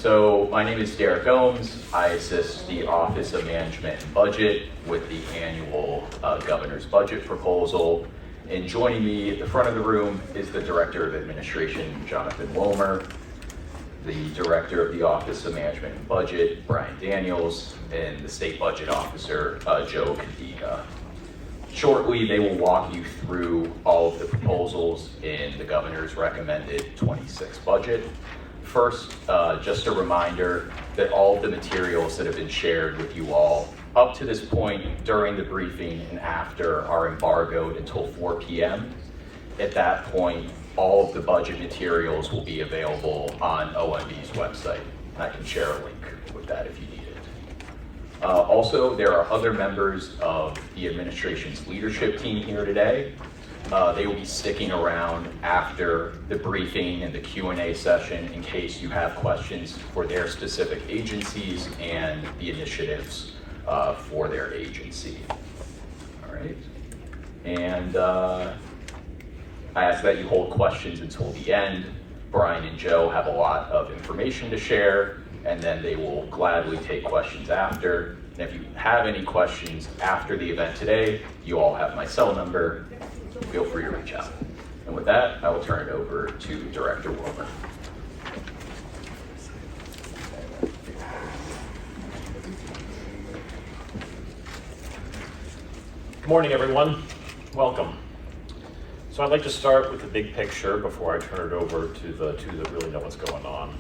So my name is Derek Gomes. I assist the Office of Management and Budget with the annual governor's budget proposal. And joining me at the front of the room is the Director of Administration, Jonathan Womer, the Director of the Office of Management and Budget, Brian Daniels, and the State Budget Officer, Joe Cadiga. Shortly, they will walk you through all of the proposals in the governor's recommended 26 budget. First, just a reminder that all of the materials that have been shared with you all up to this point during the briefing and after are embargoed until 4 p.m. At that point, all of the budget materials will be available on OMB's website. I can share a link with that if you need it. Also, there are other members of the administration's leadership team here today. They will be sticking around after the briefing and the Q&A session in case you have questions for their specific agencies and the initiatives for their agency. All right. And I ask that you hold questions until the end. Brian and Joe have a lot of information to share, and then they will gladly take questions after. And if you have any questions after the event today, you all have my cell number. Feel free to reach out. And with that, I will turn it over to Director Womer. Good morning, everyone. Welcome. So I'd like to start with the big picture before I turn it over to the two that really know what's going on.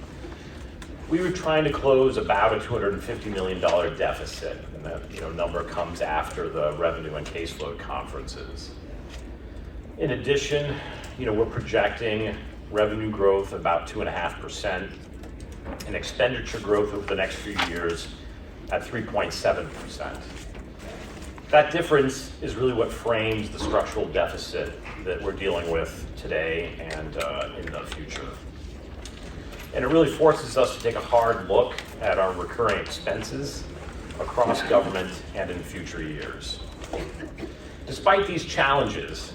We were trying to close about a $250 million deficit, and that number comes after the revenue and caseload conferences. In addition, we're projecting revenue growth about 2.5% and expenditure growth over the next few years at 3.7%. That difference is really what frames the structural deficit that we're dealing with today and in the future. And it really forces us to take a hard look at our recurring expenses across government and in future years. Despite these challenges,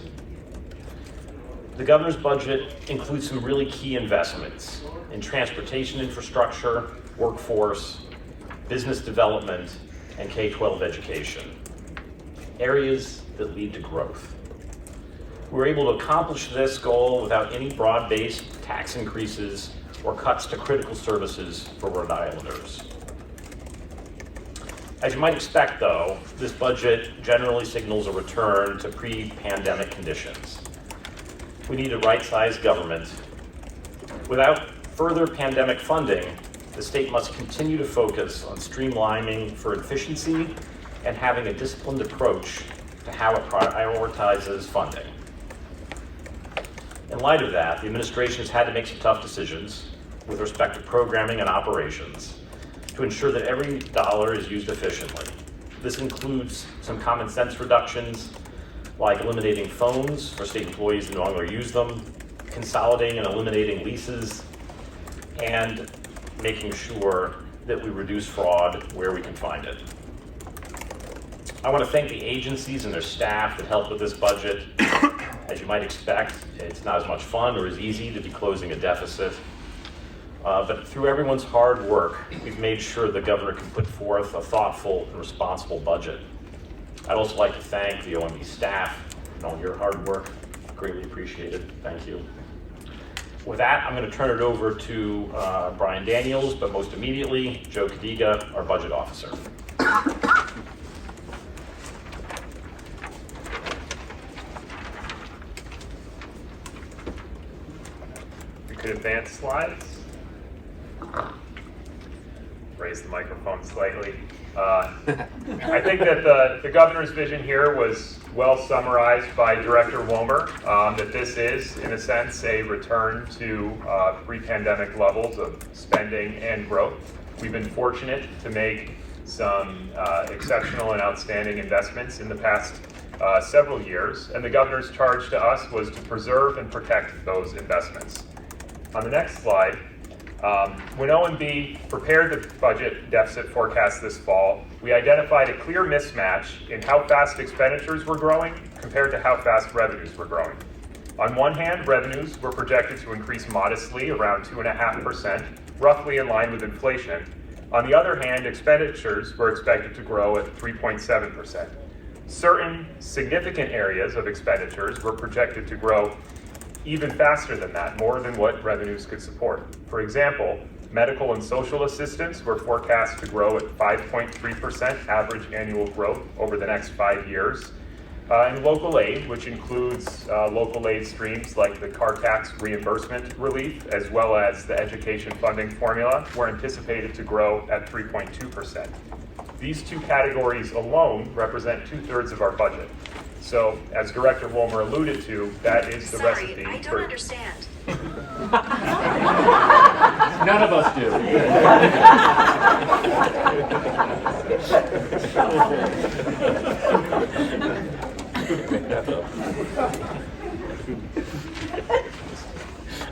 the governor's budget includes some really key investments in transportation infrastructure, workforce, business development, and K-12 education, areas that lead to growth. We're able to accomplish this goal without any broad-based tax increases or cuts to critical services for Rhode Islanders. As you might expect, though, this budget generally signals a return to pre-pandemic conditions. We need a right-sized government. Without further pandemic funding, the state must continue to focus on streamlining for efficiency and having a disciplined approach to how it prioritizes funding. In light of that, the administration has had to make some tough decisions with respect to programming and operations to ensure that every dollar is used efficiently. This includes some common sense reductions, like eliminating phones for state employees who no longer use them, consolidating and eliminating leases, and making sure that we reduce fraud where we can find it. I want to thank the agencies and their staff that helped with this budget. As you might expect, it's not as much fun or as easy to be closing a deficit. But through everyone's hard work, we've made sure the governor can put forth a thoughtful and responsible budget. I'd also like to thank the OMB staff and all your hard work. Greatly appreciated. Thank you. With that, I'm going to turn it over to Brian Daniels, but most immediately, Joe Cadiga, our budget officer. We could advance slides. Raise the microphone slightly. I think that the governor's vision here was well summarized by Director Womer, that this is, in a sense, a return to pre-pandemic levels of spending and growth. We've been fortunate to make some exceptional and outstanding investments in the past several years, and the governor's charge to us was to preserve and protect those investments. On the next slide, when OMB prepared the budget deficit forecast this fall, we identified a clear mismatch in how fast expenditures were growing compared to how fast revenues were growing. On one hand, revenues were projected to increase modestly, around 2.5%, roughly in line with inflation. On the other hand, expenditures were expected to grow at 3.7%. Certain significant areas of expenditures were projected to grow even faster than that, more than what revenues could support. For example, medical and social assistance were forecast to grow at 5.3% average annual growth over the next 5 years. And local aid, which includes local aid streams like the car tax reimbursement relief, as well as the education funding formula, were anticipated to grow at 3.2%. These two categories alone represent 2/3 of our budget. So, as Director Wolmer alluded to, that is the recipe. Sorry, I don't understand. None of us do.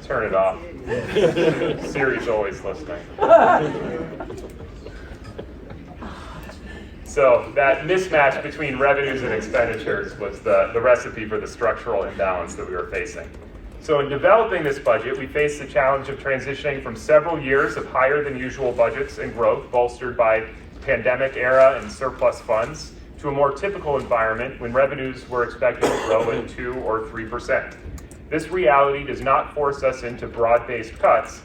Turn it off. Siri's always listening. So that mismatch between revenues and expenditures was the recipe for the structural imbalance that we were facing. So in developing this budget, we faced the challenge of transitioning from several years of higher than usual budgets and growth, bolstered by pandemic era and surplus funds, to a more typical environment when revenues were expected to grow at 2 or 3%. This reality does not force us into broad-based cuts.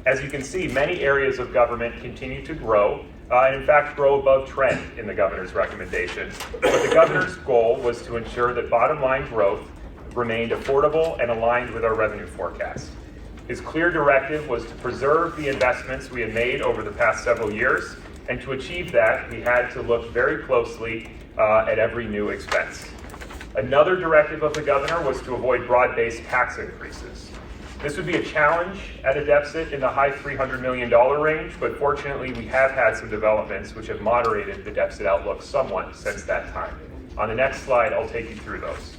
As you can see, many areas of government continue to grow, and in fact grow above trend in the governor's recommendation. But the governor's goal was to ensure that bottom line growth remained affordable and aligned with our revenue forecast. His clear directive was to preserve the investments we had made over the past several years, and to achieve that, we had to look very closely at every new expense. Another directive of the governor was to avoid broad-based tax increases. This would be a challenge at a deficit in the high $300 million range, but fortunately we have had some developments which have moderated the deficit outlook somewhat since that time. On the next slide, I'll take you through those.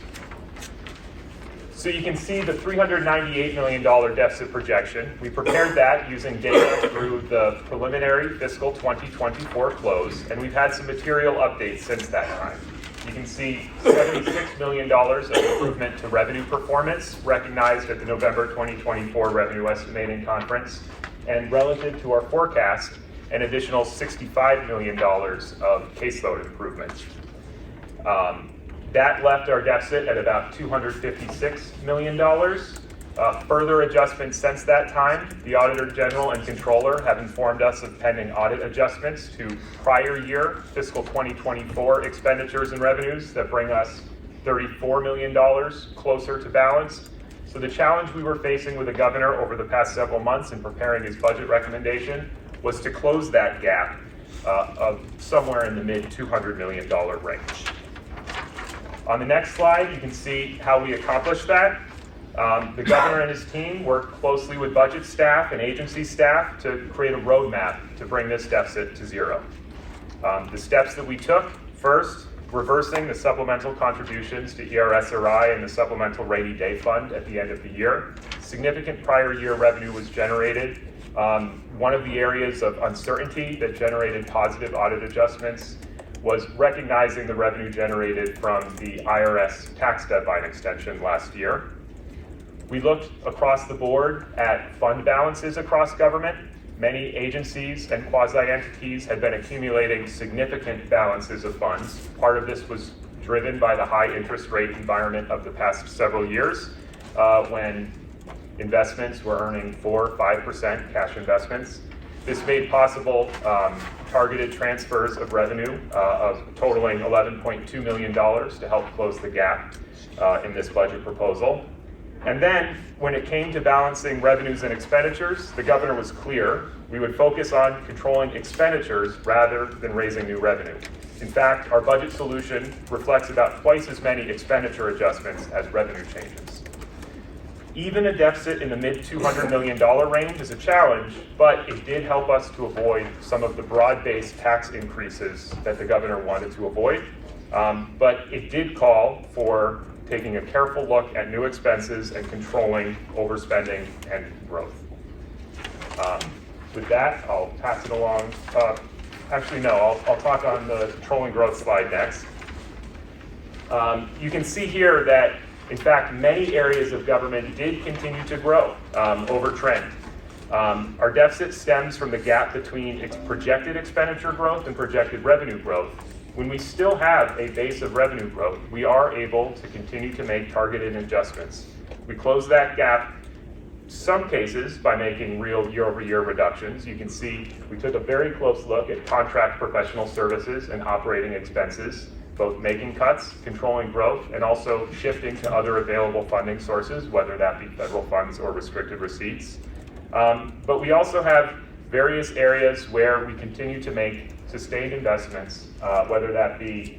So you can see the $398 million deficit projection. We prepared that using data through the preliminary fiscal 2024 close, and we've had some material updates since that time. You can see $76 million of improvement to revenue performance recognized at the November 2024 Revenue Estimating Conference, and relative to our forecast, an additional $65 million of caseload improvement. That left our deficit at about $256 million. Further adjustments since that time, the Auditor General and Controller have informed us of pending audit adjustments to prior year fiscal 2024 expenditures and revenues that bring us $34 million closer to balance. So the challenge we were facing with the governor over the past several months in preparing his budget recommendation was to close that gap of somewhere in the mid $200 million range. On the next slide, you can see how we accomplished that. The governor and his team worked closely with budget staff and agency staff to create a roadmap to bring this deficit to zero. The steps that we took: first, reversing the supplemental contributions to ERSRI and the Supplemental Rainy Day Fund at the end of the year. Significant prior year revenue was generated. One of the areas of uncertainty that generated positive audit adjustments was recognizing the revenue generated from the IRS tax deadline extension last year. We looked across the board at fund balances across government. Many agencies and quasi-entities had been accumulating significant balances of funds. Part of this was driven by the high interest rate environment of the past several years, when investments were earning 4 or 5% cash investments. This made possible targeted transfers of revenue of totaling $11.2 million to help close the gap in this budget proposal. And then, when it came to balancing revenues and expenditures, the governor was clear. We would focus on controlling expenditures rather than raising new revenue. In fact, our budget solution reflects about twice as many expenditure adjustments as revenue changes. Even a deficit in the mid $200 million range is a challenge, but it did help us to avoid some of the broad-based tax increases that the governor wanted to avoid. But it did call for taking a careful look at new expenses and controlling overspending and growth. With that, I'll pass it along. I'll talk on the controlling growth slide next. You can see here that, in fact, many areas of government did continue to grow over trend. Our deficit stems from the gap between projected expenditure growth and projected revenue growth. When we still have a base of revenue growth, we are able to continue to make targeted adjustments. We close that gap, some cases, by making real year-over-year reductions. You can see we took a very close look at contract professional services and operating expenses, both making cuts, controlling growth, and also shifting to other available funding sources, whether that be federal funds or restricted receipts. But we also have various areas where we continue to make sustained investments, whether that be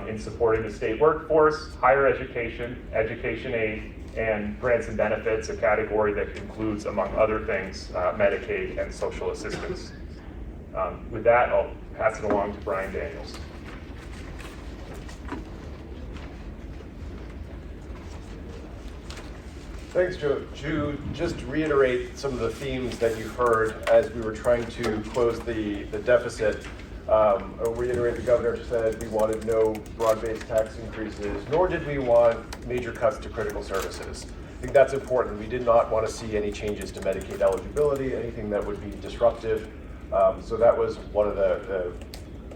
in supporting the state workforce, higher education, education aid, and grants and benefits, a category that includes, among other things, Medicaid and social assistance. With that, I'll pass it along to Brian Daniels. Thanks, Joe. To just reiterate some of the themes that you heard as we were trying to close the deficit, I'll reiterate the governor said we wanted no broad-based tax increases, nor did we want major cuts to critical services. I think that's important. We did not want to see any changes to Medicaid eligibility, anything that would be disruptive. So that was one of the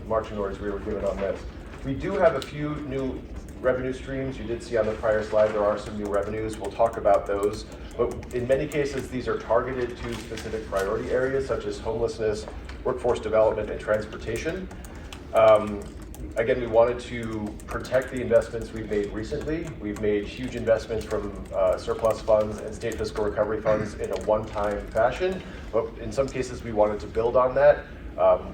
marching orders we were given on this. We do have a few new revenue streams. You did see on the prior slide there are some new revenues. We'll talk about those. But in many cases, these are targeted to specific priority areas such as homelessness, workforce development, and transportation. Again, we wanted to protect the investments we've made recently. We've made huge investments from surplus funds and state fiscal recovery funds in a one-time fashion. But in some cases, we wanted to build on that.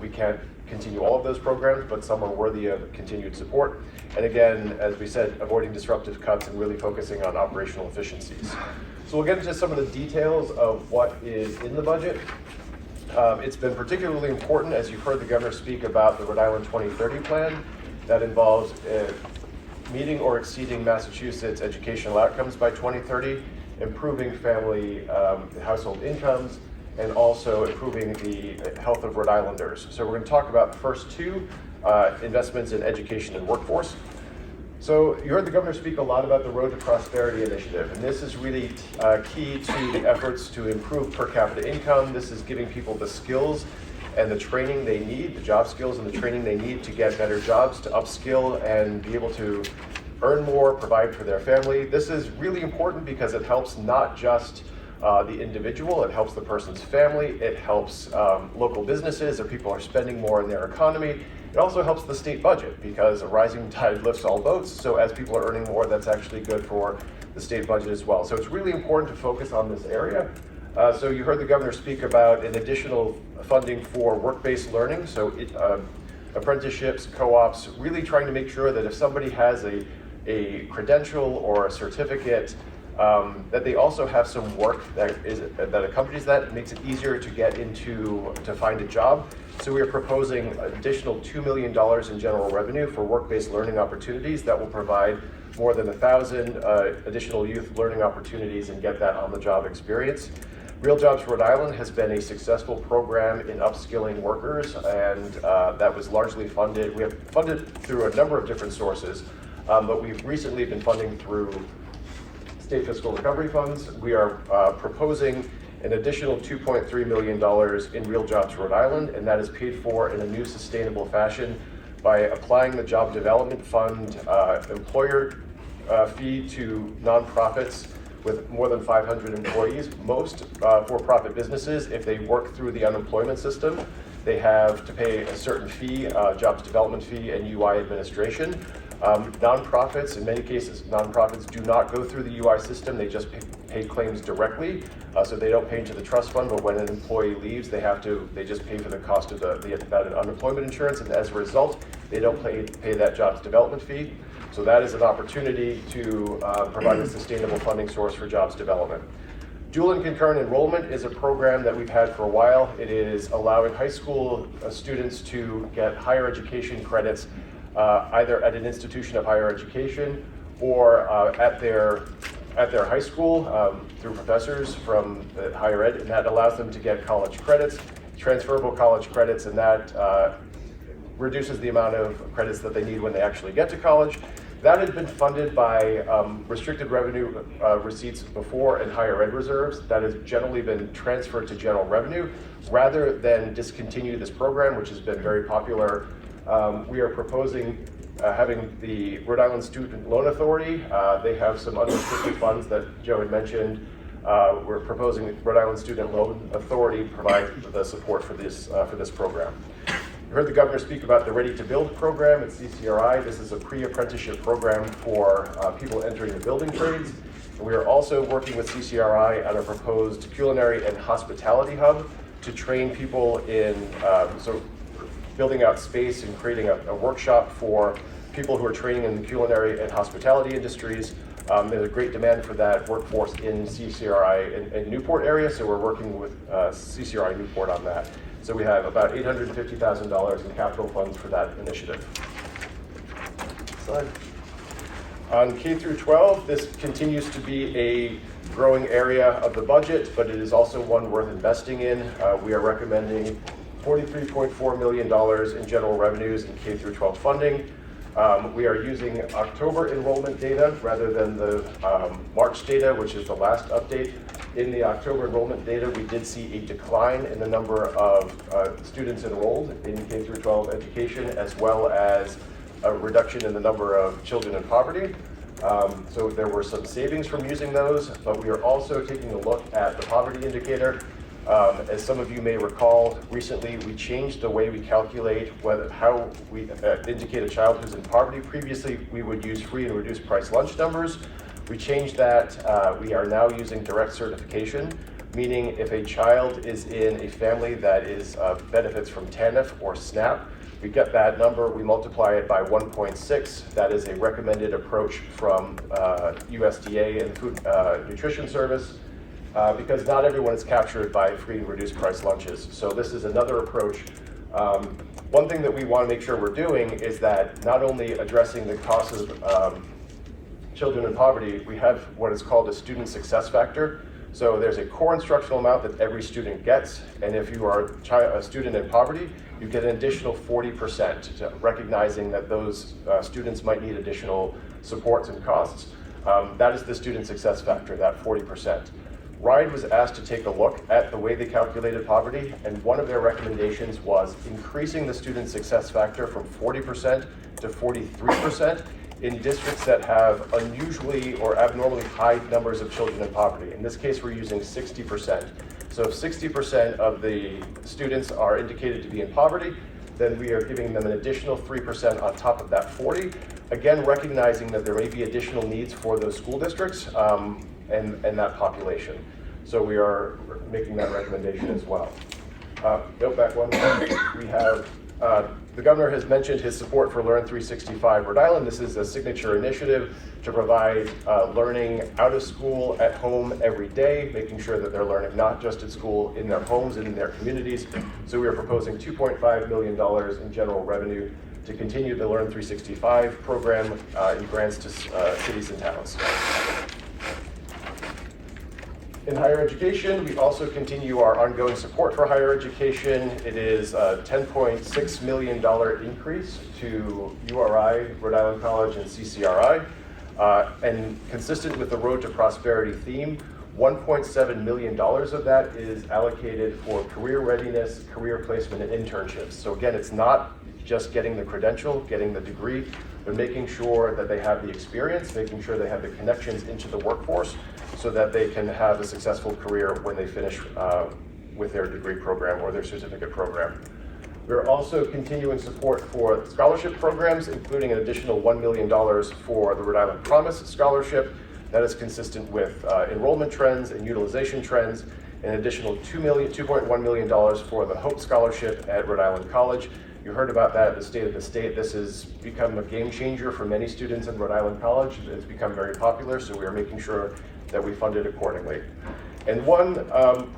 We can't continue all of those programs, but some are worthy of continued support. And again, as we said, avoiding disruptive cuts and really focusing on operational efficiencies. So we'll get into some of the details of what is in the budget. It's been particularly important, as you've heard the governor speak about the Rhode Island 2030 plan that involves meeting or exceeding Massachusetts educational outcomes by 2030, improving family household incomes, and also improving the health of Rhode Islanders. So we're going to talk about the first two, investments in education and workforce. So you heard the governor speak a lot about the Road to Prosperity initiative, and this is really key to the efforts to improve per capita income. This is giving people the skills and the training they need, the job skills and the training they need to get better jobs, to upskill and be able to earn more, provide for their family. This is really important because it helps not just the individual, it helps the person's family, it helps local businesses, or people are spending more in their economy. It also helps the state budget because a rising tide lifts all boats. So as people are earning more, that's actually good for the state budget as well. So it's really important to focus on this area. So you heard the governor speak about an additional funding for work-based learning. So apprenticeships, co-ops, really trying to make sure that if somebody has a credential or a certificate, that they also have some work that accompanies that. It makes it easier to get to find a job. So we are proposing an additional $2 million in general revenue for work-based learning opportunities that will provide more than 1,000 additional youth learning opportunities and get that on-the-job experience. Real Jobs Rhode Island has been a successful program in upskilling workers, and that was largely funded. We have funded through a number of different sources, but we've recently been funding through state fiscal recovery funds. We are proposing an additional $2.3 million in Real Jobs Rhode Island, and that is paid for in a new sustainable fashion by applying the Job Development Fund employer fee to nonprofits with more than 500 employees. Most for-profit businesses, if they work through the unemployment system, they have to pay a certain fee, jobs development fee and UI administration. Nonprofits, in many cases, nonprofits do not go through the UI system. They just pay claims directly, so they don't pay into the trust fund. But when an employee leaves, they just pay for the cost of that unemployment insurance, and as a result, they don't pay that jobs development fee. So that is an opportunity to provide a sustainable funding source for jobs development. Dual and concurrent enrollment is a program that we've had for a while. It is allowing high school students to get higher education credits either at an institution of higher education or at their high school through professors from higher ed, and that allows them to get college credits, transferable college credits, and that reduces the amount of credits that they need when they actually get to college. That had been funded by restricted revenue receipts before and higher ed reserves. That has generally been transferred to general revenue rather than discontinue this program, which has been very popular. We are proposing having the Rhode Island Student Loan Authority. They have some unrestricted funds that Joe had mentioned. We're proposing Rhode Island Student Loan Authority provide the support for this program. You heard the governor speak about the Ready to Build program at CCRI. This is a pre-apprenticeship program for people entering the building trades. And we are also working with CCRI on a proposed Culinary and Hospitality Hub to train people in building out space and creating a workshop for people who are training in the culinary and hospitality industries. There's a great demand for that workforce in CCRI in Newport area, so we're working with CCRI Newport on that. So we have about $850,000 in capital funds for that initiative. Slide. On K through 12, this continues to be a growing area of the budget, but it is also one worth investing in. We are recommending $43.4 million in general revenues in K through 12 funding. We are using October enrollment data rather than the March data, which is the last update. In the October enrollment data, we did see a decline in the number of students enrolled in K through 12 education, as well as a reduction in the number of children in poverty. So there were some savings from using those, but we are also taking a look at the poverty indicator. As some of you may recall, recently we changed the way we calculate how we indicate a child who's in poverty. Previously, we would use free and reduced price lunch numbers. We changed that. We are now using direct certification, meaning if a child is in a family that is benefits from TANF or SNAP, we get that number, we multiply it by 1.6. That is a recommended approach from USDA and the Food Nutrition Service. Because not everyone is captured by free and reduced price lunches. So this is another approach. One thing that we want to make sure we're doing is that not only addressing the costs of children in poverty, we have what is called a student success factor. So there's a core instructional amount that every student gets, and if you are a student in poverty, you get an additional 40%, recognizing that those students might need additional supports and costs. That is the student success factor, that 40%. Rhode was asked to take a look at the way they calculated poverty, and one of their recommendations was increasing the student success factor from 40% to 43% in districts that have unusually or abnormally high numbers of children in poverty. In this case, we're using 60%. So if 60% of the students are indicated to be in poverty, then we are giving them an additional 3% on top of that 40. Again, recognizing that there may be additional needs for those school districts and that population. So we are making that recommendation as well. Back one. We have, the governor has mentioned his support for Learn 365 Rhode Island. This is a signature initiative to provide learning out of school, at home, every day, making sure that they're learning not just at school, in their homes and in their communities. So we are proposing $2.5 million in general revenue to continue the Learn 365 program in grants to cities and towns. In higher education, we also continue our ongoing support for higher education. It is a $10.6 million increase to URI, Rhode Island College, and CCRI. And consistent with the Road to Prosperity theme, $1.7 million of that is allocated for career readiness, career placement, and internships. So again, it's not just getting the credential, getting the degree, but making sure that they have the experience, making sure they have the connections into the workforce so that they can have a successful career when they finish with their degree program or their certificate program. We're also continuing support for scholarship programs, including an additional $1 million for the Rhode Island Promise Scholarship. That is consistent with enrollment trends and utilization trends. An additional $2.1 million for the Hope Scholarship at Rhode Island College. You heard about that at the State of the State. This has become a game changer for many students in Rhode Island College. It's become very popular, so we are making sure that we fund it accordingly. And one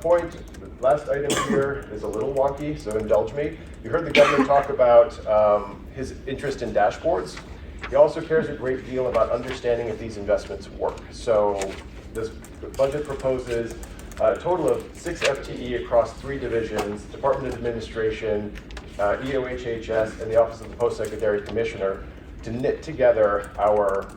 point, the last item here is a little wonky, so indulge me. You heard the governor talk about his interest in dashboards. He also cares a great deal about understanding if these investments work. So this budget proposes a total of 6 FTE across 3 divisions: Department of Administration, EOHHS, and the Office of the Post-Secretary Commissioner, to knit together our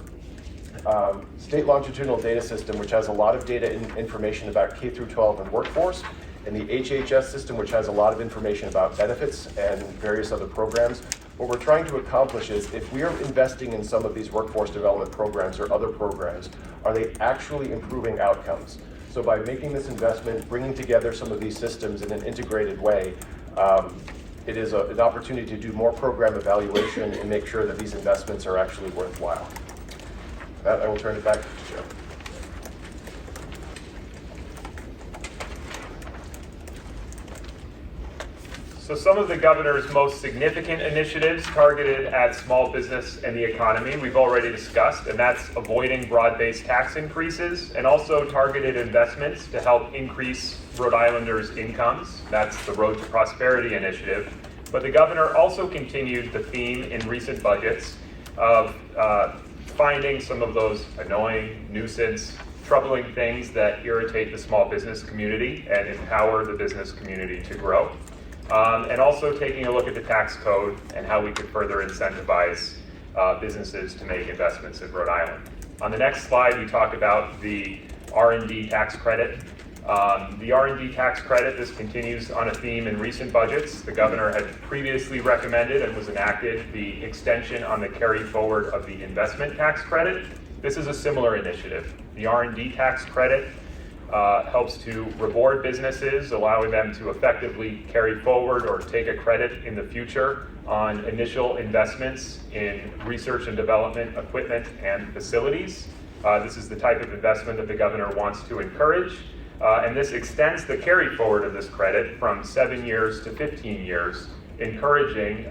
state longitudinal data system, which has a lot of data and information about K through 12 and workforce, and the HHS system, which has a lot of information about benefits and various other programs. What we're trying to accomplish is, if we are investing in some of these workforce development programs or other programs, are they actually improving outcomes? So by making this investment, bringing together some of these systems in an integrated way, it is an opportunity to do more program evaluation and make sure that these investments are actually worthwhile. With that, I will turn it back to the chair. So some of the governor's most significant initiatives targeted at small business and the economy we've already discussed, and that's avoiding broad-based tax increases and also targeted investments to help increase Rhode Islanders' incomes. That's the Road to Prosperity initiative. But the governor also continued the theme in recent budgets of finding some of those annoying, nuisance, troubling things that irritate the small business community and empower the business community to grow. And also taking a look at the tax code and how we could further incentivize businesses to make investments in Rhode Island. On the next slide, we talk about the R&D tax credit. The R&D tax credit, this continues on a theme in recent budgets. The governor had previously recommended and was enacted the extension on the carry forward of the investment tax credit. This is a similar initiative. The R&D tax credit helps to reward businesses, allowing them to effectively carry forward or take a credit in the future on initial investments in research and development equipment and facilities. This is the type of investment that the governor wants to encourage. And this extends the carry forward of this credit from 7 years to 15 years, encouraging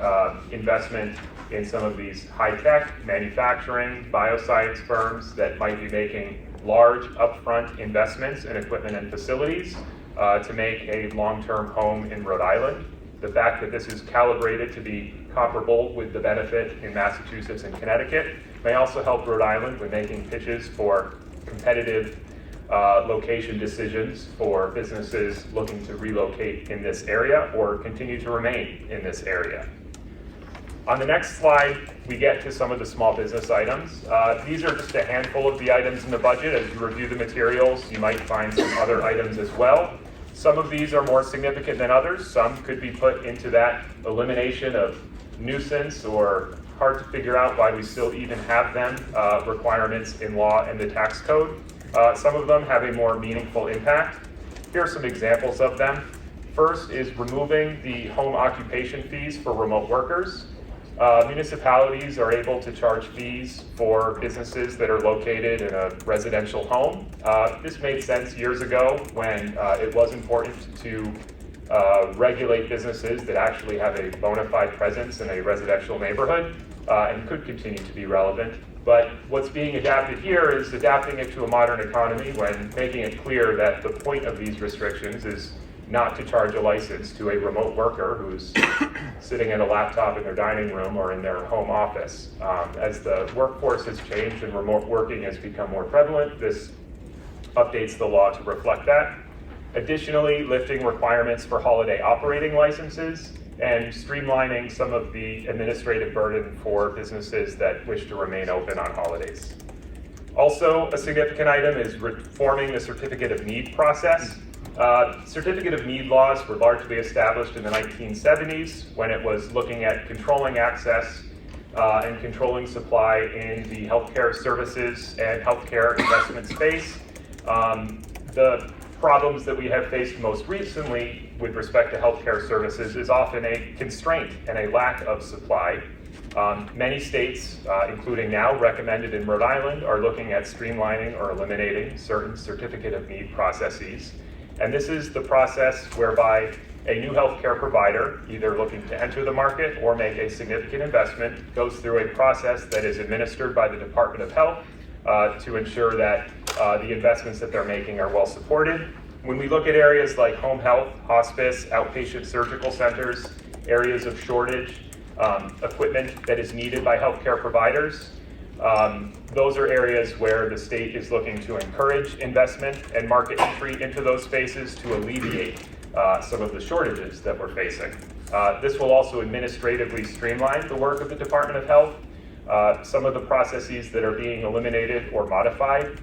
investment in some of these high-tech manufacturing, bioscience firms that might be making large upfront investments in equipment and facilities to make a long-term home in Rhode Island. The fact that this is calibrated to be comparable with the benefit in Massachusetts and Connecticut may also help Rhode Island when making pitches for competitive location decisions for businesses looking to relocate in this area or continue to remain in this area. On the next slide, we get to some of the small business items. These are just a handful of the items in the budget. As you review the materials, you might find some other items as well. Some of these are more significant than others. Some could be put into that elimination of nuisance or hard to figure out why we still even have them requirements in law and the tax code. Some of them have a more meaningful impact. Here are some examples of them. First is removing the home occupation fees for remote workers. Municipalities are able to charge fees for businesses that are located in a residential home. This made sense years ago when it was important to regulate businesses that actually have a bona fide presence in a residential neighborhood and could continue to be relevant. But what's being adapted here is adapting it to a modern economy when making it clear that the point of these restrictions is not to charge a license to a remote worker who's sitting at a laptop in their dining room or in their home office. As the workforce has changed and remote working has become more prevalent, this updates the law to reflect that. Additionally, lifting requirements for holiday operating licenses and streamlining some of the administrative burden for businesses that wish to remain open on holidays. Also, a significant item is reforming the Certificate of Need process. Certificate of Need laws were largely established in the 1970s when it was looking at controlling access and controlling supply in the healthcare services and healthcare investment space. The problems that we have faced most recently with respect to healthcare services is often a constraint and a lack of supply. Many states, including now recommended in Rhode Island, are looking at streamlining or eliminating certain Certificate of Need processes. And this is the process whereby a new healthcare provider, either looking to enter the market or make a significant investment, goes through a process that is administered by the Department of Health to ensure that the investments that they're making are well supported. When we look at areas like home health, hospice, outpatient surgical centers, areas of shortage, equipment that is needed by healthcare providers, those are areas where the state is looking to encourage investment and market entry into those spaces to alleviate some of the shortages that we're facing. This will also administratively streamline the work of the Department of Health Some of the processes that are being eliminated or modified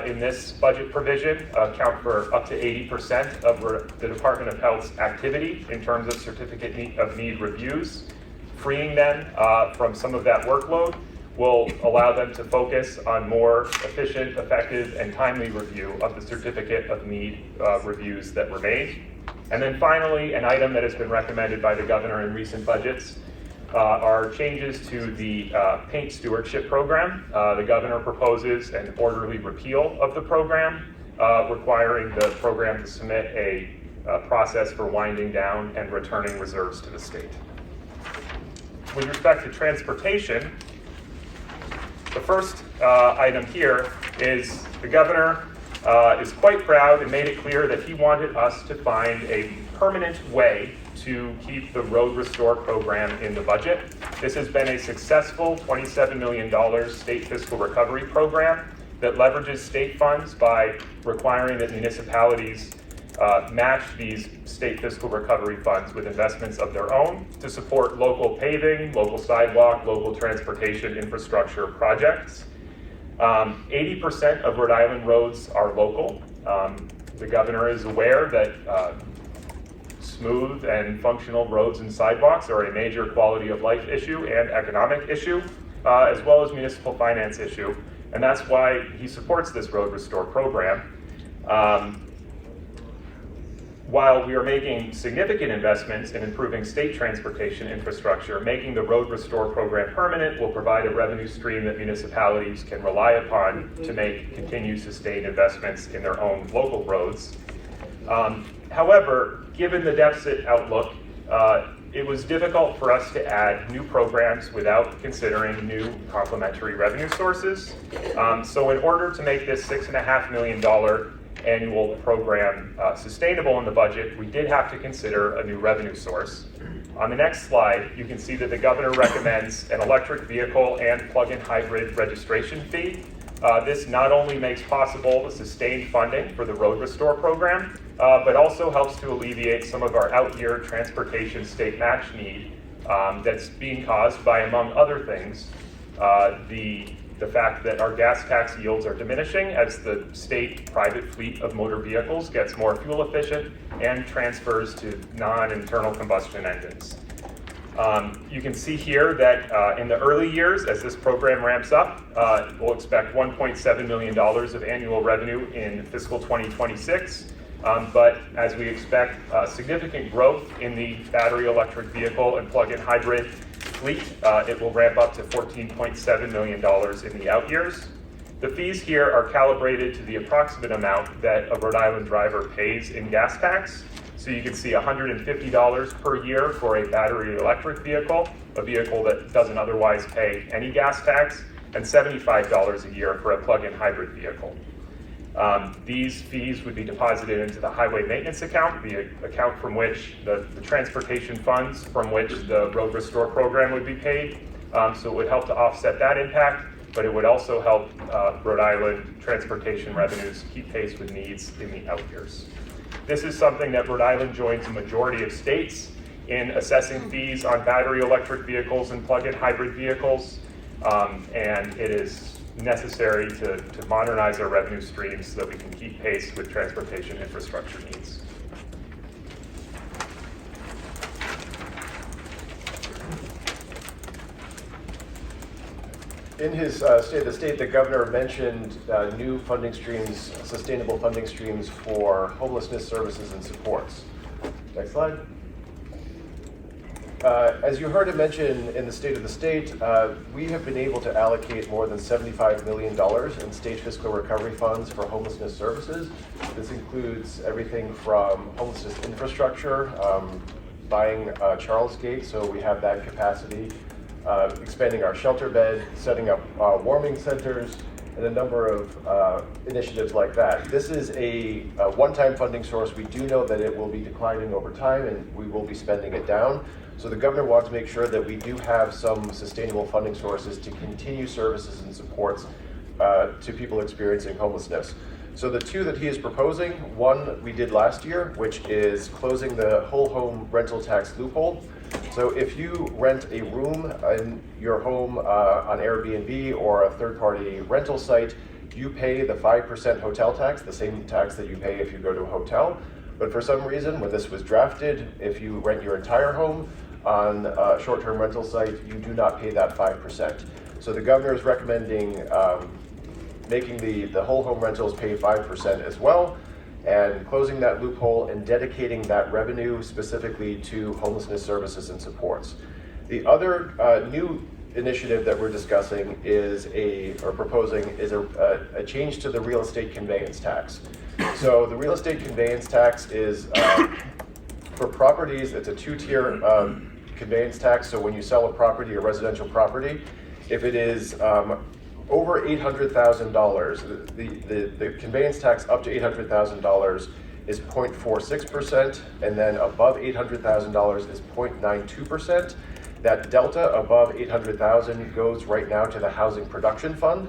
in this budget provision account for up to 80% of the Department of Health's activity in terms of certificate of need reviews. Freeing them from some of that workload will allow them to focus on more efficient, effective, and timely review of the certificate of need reviews that were made. And then finally, an item that has been recommended by the governor in recent budgets are changes to the paint stewardship program. The governor proposes an orderly repeal of the program, requiring the program to submit a process for winding down and returning reserves to the state. With respect to transportation, the first item here is the governor is quite proud and made it clear that he wanted us to find a permanent way to keep the Road Restore program in the budget. This has been a successful $27 million state fiscal recovery program that leverages state funds by requiring that municipalities match these state fiscal recovery funds with investments of their own to support local paving, local sidewalk, local transportation infrastructure projects. 80% of Rhode Island roads are local. The governor is aware that smooth and functional roads and sidewalks are a major quality of life issue and economic issue, as well as municipal finance issue. And that's why he supports this Road Restore program. While we are making significant investments in improving state transportation infrastructure, making the Road Restore program permanent will provide a revenue stream that municipalities can rely upon to make continued sustained investments in their own local roads. However, given the deficit outlook, it was difficult for us to add new programs without considering new complementary revenue sources. So in order to make this $6.5 million annual program sustainable in the budget, we did have to consider a new revenue source. On the next slide, you can see that the governor recommends an electric vehicle and plug-in hybrid registration fee. This not only makes possible the sustained funding for the Road Restore program, but also helps to alleviate some of our out-year transportation state match need that's being caused by, among other things, the fact that our gas tax yields are diminishing as the state private fleet of motor vehicles gets more fuel efficient and transfers to non-internal combustion engines. You can see here that in the early years, as this program ramps up, we'll expect $1.7 million of annual revenue in fiscal 2026. But as we expect significant growth in the battery electric vehicle and plug-in hybrid fleet, it will ramp up to $14.7 million in the out years. The fees here are calibrated to the approximate amount that a Rhode Island driver pays in gas tax. So you can see $150 per year for a battery electric vehicle, a vehicle that doesn't otherwise pay any gas tax, and $75 a year for a plug-in hybrid vehicle. These fees would be deposited into the highway maintenance account, the account from which the transportation funds from which the Road Restore program would be paid. So it would help to offset that impact, but it would also help Rhode Island transportation revenues keep pace with needs in the out years. This is something that Rhode Island joins a majority of states in assessing fees on battery electric vehicles and plug-in hybrid vehicles, and it is necessary to modernize our revenue streams so that we can keep pace with transportation infrastructure needs. In his State of the State, the governor mentioned new funding streams, sustainable funding streams for homelessness services and supports. Next slide. As you heard him mention in the State of the State, we have been able to allocate more than $75 million in state fiscal recovery funds for homelessness services. This includes everything from homelessness infrastructure, buying Charles Gate, so we have that capacity, expanding our shelter bed, setting up warming centers, and a number of initiatives like that. This is a one-time funding source. We do know that it will be declining over time, and we will be spending it down. So the governor wants to make sure that we do have some sustainable funding sources to continue services and supports to people experiencing homelessness. So the two that he is proposing, one we did last year, which is closing the whole home rental tax loophole. So if you rent a room in your home on Airbnb or a third-party rental site, you pay the 5% hotel tax, the same tax that you pay if you go to a hotel. But for some reason, when this was drafted, if you rent your entire home on a short-term rental site, you do not pay that 5%. So the governor is recommending making the whole home rentals pay 5% as well, and closing that loophole and dedicating that revenue specifically to homelessness services and supports. The other new initiative that we're discussing is proposing a change to the real estate conveyance tax. So the real estate conveyance tax is for properties, it's a two-tier conveyance tax. So when you sell a property, a residential property, if it is over $800,000, the conveyance tax up to $800,000 is 0.46%, and then above $800,000 is 0.92%. That delta above $800,000 goes right now to the Housing Production Fund.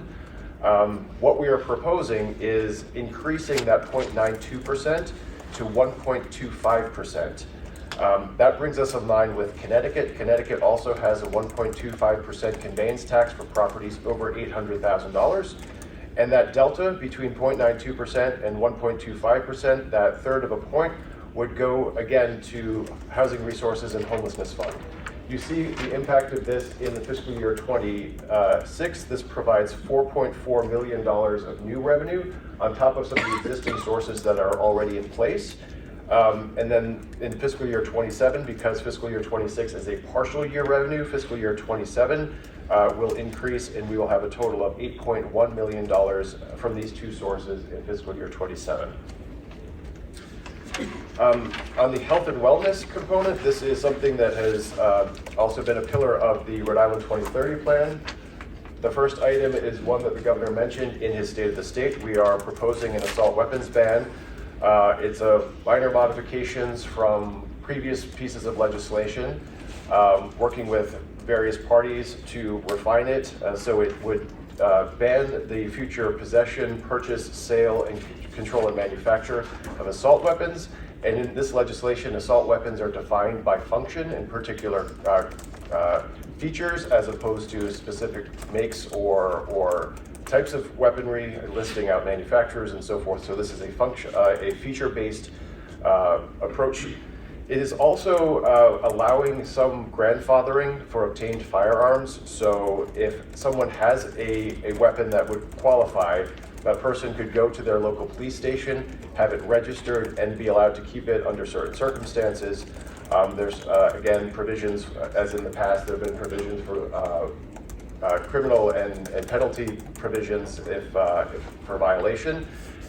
What we are proposing is increasing that 0.92% to 1.25%. That brings us in line with Connecticut. Connecticut also has a 1.25% conveyance tax for properties over $800,000. And that delta between 0.92% and 1.25%, that third of a point, would go again to Housing Resources and Homelessness Fund. You see the impact of this in the fiscal year 26. This provides $4.4 million of new revenue on top of some of the existing sources that are already in place. And then in fiscal year 27, because fiscal year 26 is a partial year revenue, fiscal year 27 will increase, and we will have a total of $8.1 million from these two sources in fiscal year 27. On the health and wellness component, this is something that has also been a pillar of the Rhode Island 2030 plan. The first item is one that the governor mentioned in his State of the State. We are proposing an assault weapons ban. It's a minor modifications from previous pieces of legislation, working with various parties to refine it, so it would ban the future possession, purchase, sale, and control and manufacture of assault weapons. And in this legislation, assault weapons are defined by function and particular features, as opposed to specific makes or types of weaponry, listing out manufacturers and so forth. So this is a feature-based approach. It is also allowing some grandfathering for obtained firearms. So if someone has a weapon that would qualify, that person could go to their local police station, have it registered, and be allowed to keep it under certain circumstances. There's, again, provisions, as in the past, there have been provisions for criminal and penalty provisions if for violation.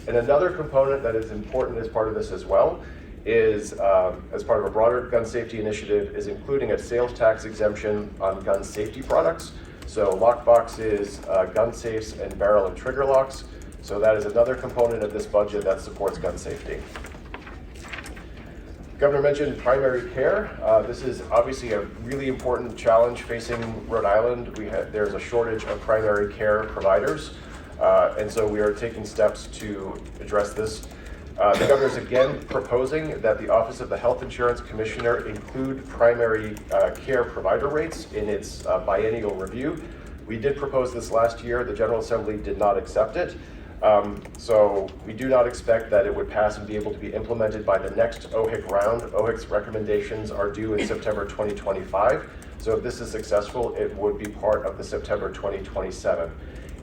And another component that is important as part of this as well is, as part of a broader gun safety initiative, is including a sales tax exemption on gun safety products. So lock boxes, gun safes, and barrel and trigger locks. So that is another component of this budget that supports gun safety. Governor mentioned primary care. This is obviously a really important challenge facing Rhode Island. There's a shortage of primary care providers, and so we are taking steps to address this. The governor is again proposing that the Office of the Health Insurance Commissioner include primary care provider rates in its biennial review. We did propose this last year. The General Assembly did not accept it. So we do not expect that it would pass and be able to be implemented by the next OHIC round. OHIC's recommendations are due in September 2025. So if this is successful, it would be part of the September 2027.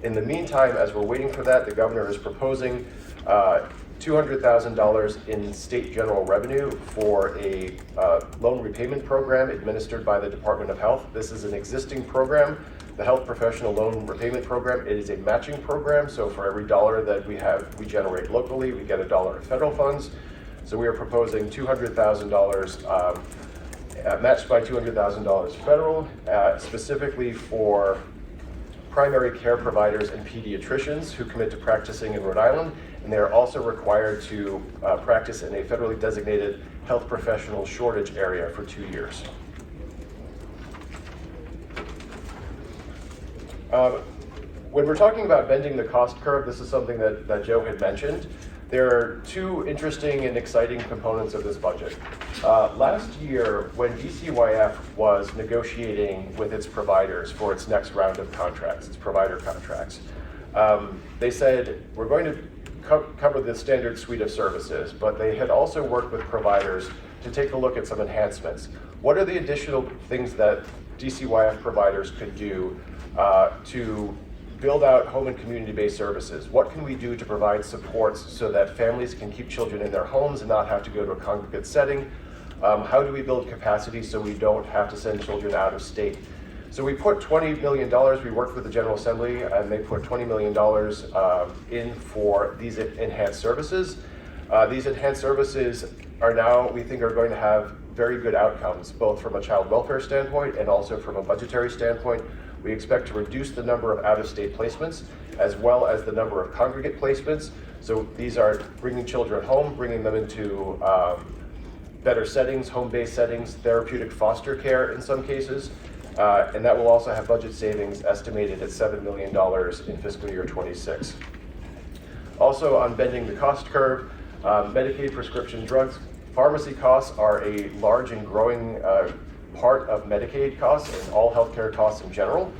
In the meantime, as we're waiting for that, the governor is proposing $200,000 in state general revenue for a loan repayment program administered by the Department of Health. This is an existing program. The Health Professional Loan Repayment Program, it is a matching program, so for every dollar that we generate locally, we get $1 of federal funds. So we are proposing $200,000, matched by $200,000 federal, specifically for primary care providers and pediatricians who commit to practicing in Rhode Island, and they are also required to practice in a federally designated health professional shortage area for 2 years. When we're talking about bending the cost curve, this is something that Joe had mentioned. There are two interesting and exciting components of this budget. Last year, when DCYF was negotiating with its providers for its next round of contracts, its provider contracts, they said, we're going to cover the standard suite of services, but they had also worked with providers to take a look at some enhancements. What are the additional things that DCYF providers could do to build out home and community-based services? What can we do to provide supports so that families can keep children in their homes and not have to go to a congregate setting? How do we build capacity so we don't have to send children out of state? So we put $20 million, we worked with the General Assembly, and they put $20 million in for these enhanced services. These enhanced services are now, we think, are going to have very good outcomes, both from a child welfare standpoint and also from a budgetary standpoint. We expect to reduce the number of out-of-state placements, as well as the number of congregate placements. So these are bringing children home, bringing them into better settings, home-based settings, therapeutic foster care in some cases. And that will also have budget savings estimated at $7 million in fiscal year 26. Also, on bending the cost curve, Medicaid prescription drugs, pharmacy costs are a large and growing part of Medicaid costs and all healthcare costs in general.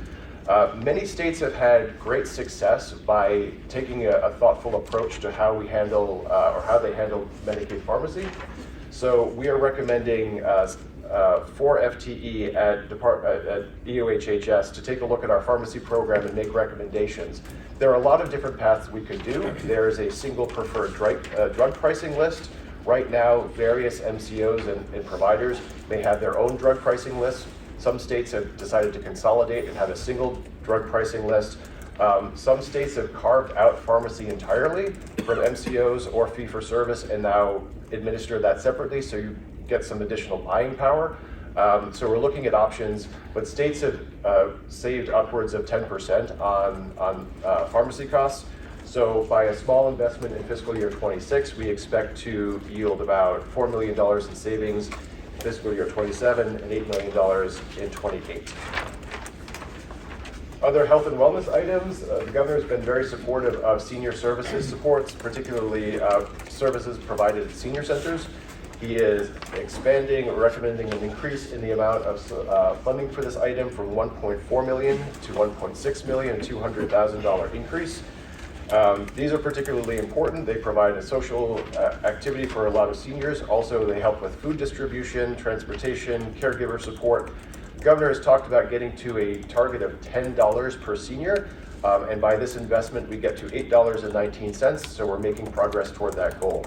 Many states have had great success by taking a thoughtful approach to how we handle or how they handle Medicaid pharmacy. So we are recommending 4 FTE at EOHHS to take a look at our pharmacy program and make recommendations. There are a lot of different paths we could do. There is a single preferred drug pricing list. Right now, various MCOs and providers may have their own drug pricing lists. Some states have decided to consolidate and have a single drug pricing list. Some states have carved out pharmacy entirely from MCOs or fee-for-service and now administer that separately, so you get some additional buying power. So we're looking at options, but states have saved upwards of 10% on pharmacy costs. So by a small investment in fiscal year 26, we expect to yield about $4 million in savings in fiscal year 27 and $8 million in 28. Other health and wellness items, the governor has been very supportive of senior services supports, particularly services provided at senior centers. He is expanding, recommending an increase in the amount of funding for this item from $1.4 million to $1.6 million, a $200,000 increase. These are particularly important. They provide a social activity for a lot of seniors. Also, they help with food distribution, transportation, caregiver support. The governor has talked about getting to a target of $10 per senior, and by this investment, we get to $8.19, so we're making progress toward that goal.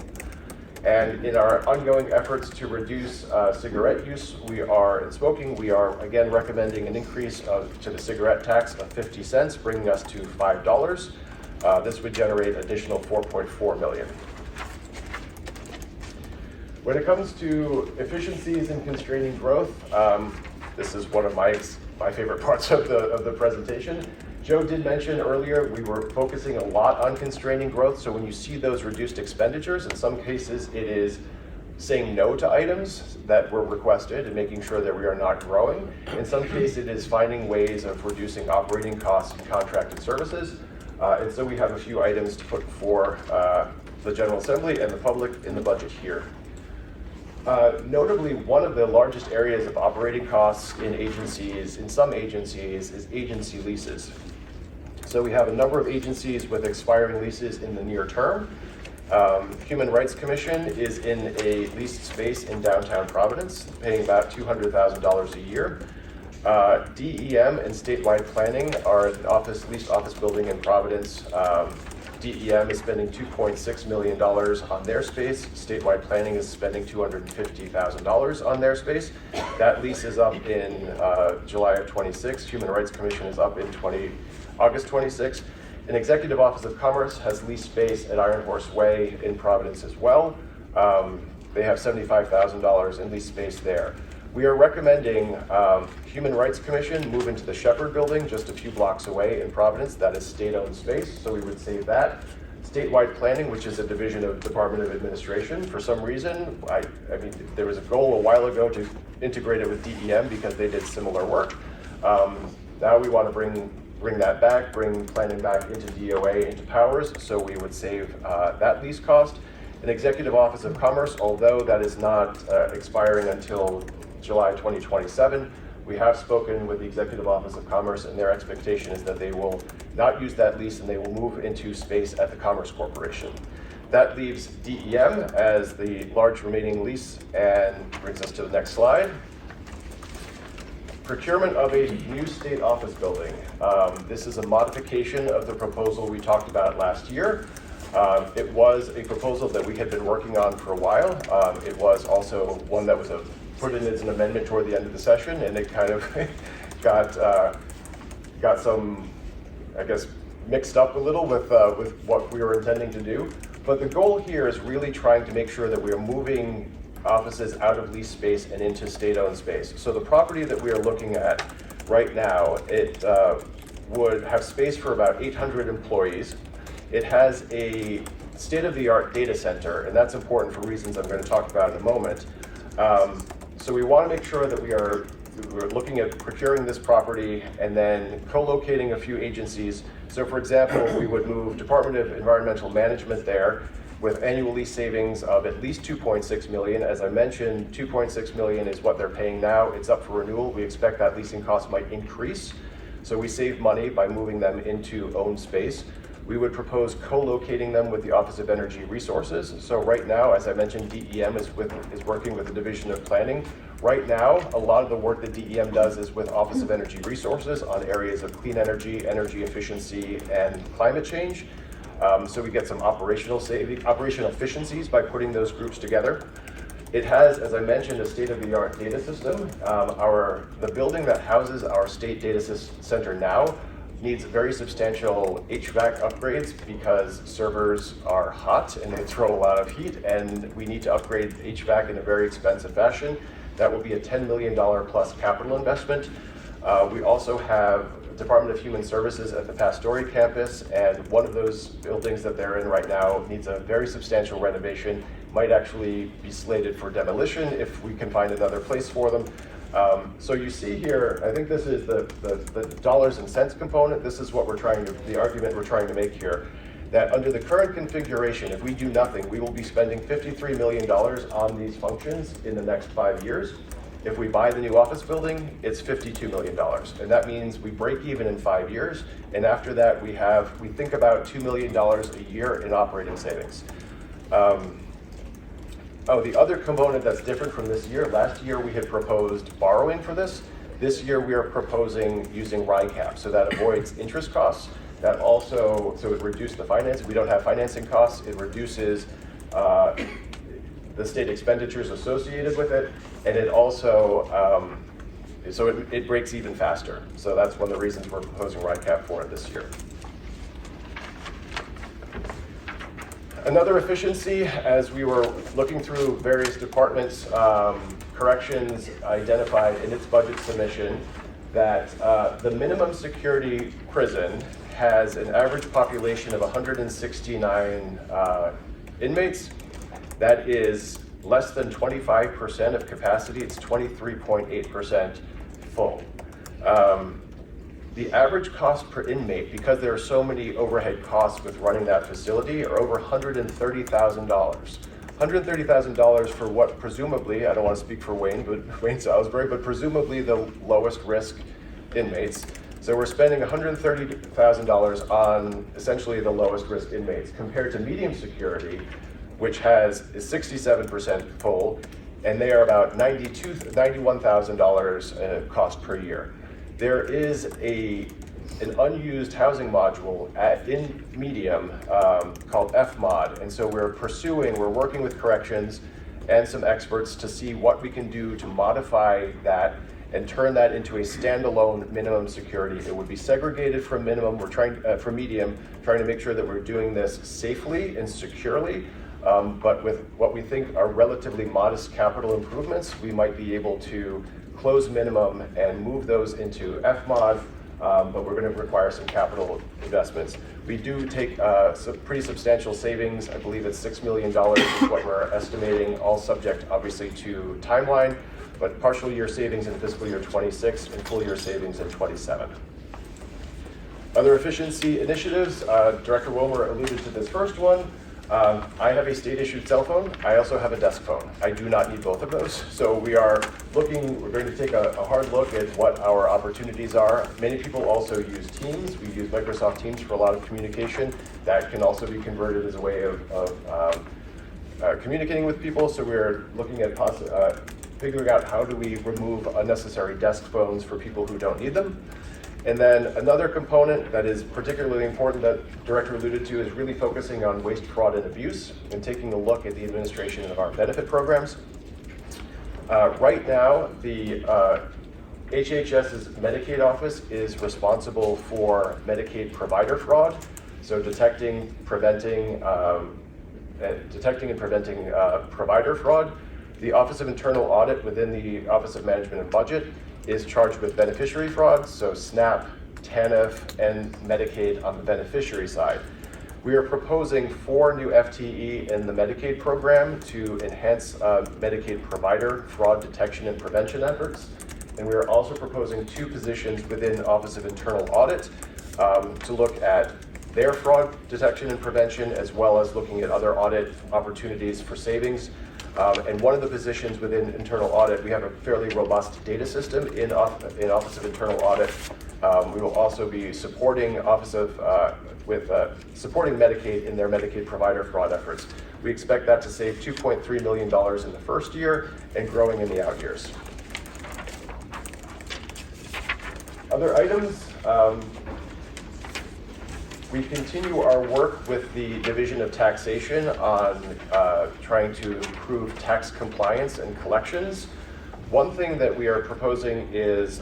And in our ongoing efforts to reduce cigarette use and smoking, we are again recommending an increase to the cigarette tax of 50 cents, bringing us to $5. This would generate additional $4.4 million. When it comes to efficiencies and constraining growth, this is one of my favorite parts of the presentation. Joe did mention earlier we were focusing a lot on constraining growth, so when you see those reduced expenditures, in some cases it is saying no to items that were requested and making sure that we are not growing. In some cases it is finding ways of reducing operating costs and contracted services. And so we have a few items to put before the General Assembly and the public in the budget here. Notably, one of the largest areas of operating costs in some agencies, is agency leases. So we have a number of agencies with expiring leases in the near term. Human Rights Commission is in a leased space in downtown Providence, paying about $200,000 a year. DEM and statewide planning are an leased office building in Providence. DEM is spending $2.6 million on their space. Statewide planning is spending $250,000 on their space. That lease is up in July of 26. Human Rights Commission is up in August 26. An Executive Office of Commerce has leased space at Iron Horse Way in Providence as well. They have $75,000 in leased space there. We are recommending Human Rights Commission move into the Shepherd Building just a few blocks away in Providence. That is state-owned space, so we would save that. Statewide Planning, which is a division of Department of Administration, for some reason, I mean, there was a goal a while ago to integrate it with DEM because they did similar work. Now we want to bring bring that back, bring planning back into DOA, into Powers, so we would save that lease cost. An Executive Office of Commerce, although that is not expiring until July 2027, we have spoken with the Executive Office of Commerce, and their expectation is that they will not use that lease and they will move into space at the Commerce Corporation. That leaves DEM as the large remaining lease and brings us to the next slide. Procurement of a new state office building. This is a modification of the proposal we talked about last year. It was a proposal that we had been working on for a while. It was also one that was put in as an amendment toward the end of the session, and it kind of got some, I guess, mixed up a little with what we were intending to do. But the goal here is really trying to make sure that we are moving offices out of lease space and into state-owned space. So the property that we are looking at right now, it would have space for about 800 employees. It has a state-of-the-art data center, and that's important for reasons I'm going to talk about in a moment. So we want to make sure that we're looking at procuring this property and then co-locating a few agencies. So for example, we would move Department of Environmental Management there with annual lease savings of at least $2.6 million. As I mentioned, $2.6 million is what they're paying now. It's up for renewal. We expect that leasing cost might increase. So we save money by moving them into owned space. We would propose co-locating them with the Office of Energy Resources. So right now, as I mentioned, DEM is working with the Division of Planning. Right now, a lot of the work that DEM does is with Office of Energy Resources on areas of clean energy, energy efficiency, and climate change. So we get some operational efficiencies by putting those groups together. It has, as I mentioned, a state-of-the-art data system. The building that houses our state data center now needs very substantial HVAC upgrades because servers are hot and they throw a lot of heat, and we need to upgrade HVAC in a very expensive fashion. That will be a $10 million plus capital investment. We also have Department of Human Services at the Pastore campus, and one of those buildings that they're in right now needs a very substantial renovation, might actually be slated for demolition if we can find another place for them. So you see here, I think this is the dollars and cents component. This is what the argument we're trying to make here, that under the current configuration, if we do nothing, we will be spending $53 million on these functions in the next 5 years. If we buy the new office building, it's $52 million. And that means we break even in 5 years. And after that, we think about $2 million a year in operating savings. The other component that's different from this year, last year we had proposed borrowing for this. This year we are proposing using RICAP, so that avoids interest costs. That also, so it reduces the financing. We don't have financing costs. It reduces the state expenditures associated with it, and it also, it breaks even faster. So that's one of the reasons we're proposing RICAP for it this year. Another efficiency, as we were looking through various departments, corrections identified in its budget submission that the minimum security prison has an average population of 169 inmates. That is less than 25% of capacity. It's 23.8% full. The average cost per inmate, because there are so many overhead costs with running that facility, are over $130,000. $130,000 for what presumably, I don't want to speak for Wayne Salisbury, but presumably the lowest risk inmates. So we're spending $130,000 on essentially the lowest risk inmates compared to medium security, which is 67% full, and they are about $91,000 cost per year. There is an unused housing module in medium called FMOD, and so we're working with corrections and some experts to see what we can do to modify that and turn that into a standalone minimum security. It would be segregated from minimum. For medium, trying to make sure that we're doing this safely and securely, but with what we think are relatively modest capital improvements, we might be able to close minimum and move those into FMOD, but we're going to require some capital investments. We do take some pretty substantial savings. I believe it's $6 million is what we're estimating, all subject obviously to timeline, but partial year savings in fiscal year 26 and full year savings in 27. Other efficiency initiatives, Director Wilmer alluded to this first one. I have a state-issued cell phone. I also have a desk phone. I do not need both of those. So we're going to take a hard look at what our opportunities are. Many people also use Teams. We use Microsoft Teams for a lot of communication. That can also be converted as a way of communicating with people. So we're looking at figuring out how do we remove unnecessary desk phones for people who don't need them. And then another component that is particularly important that the Director alluded to is really focusing on waste, fraud, and abuse and taking a look at the administration of our benefit programs. Right now, the HHS's Medicaid office is responsible for Medicaid provider fraud, so detecting and preventing provider fraud. The Office of Internal Audit within the Office of Management and Budget is charged with beneficiary fraud, so SNAP, TANF, and Medicaid on the beneficiary side. We are proposing 4 new FTE in the Medicaid program to enhance Medicaid provider fraud detection and prevention efforts. And we are also proposing 2 positions within Office of Internal Audit to look at their fraud detection and prevention, as well as looking at other audit opportunities for savings. And one of the positions within internal audit, we have a fairly robust data system in Office of Internal Audit. We will also be supporting supporting Medicaid in their Medicaid provider fraud efforts. We expect that to save $2.3 million in the first year and growing in the out years. Other items. We continue our work with the Division of Taxation on trying to improve tax compliance and collections. One thing that we are proposing is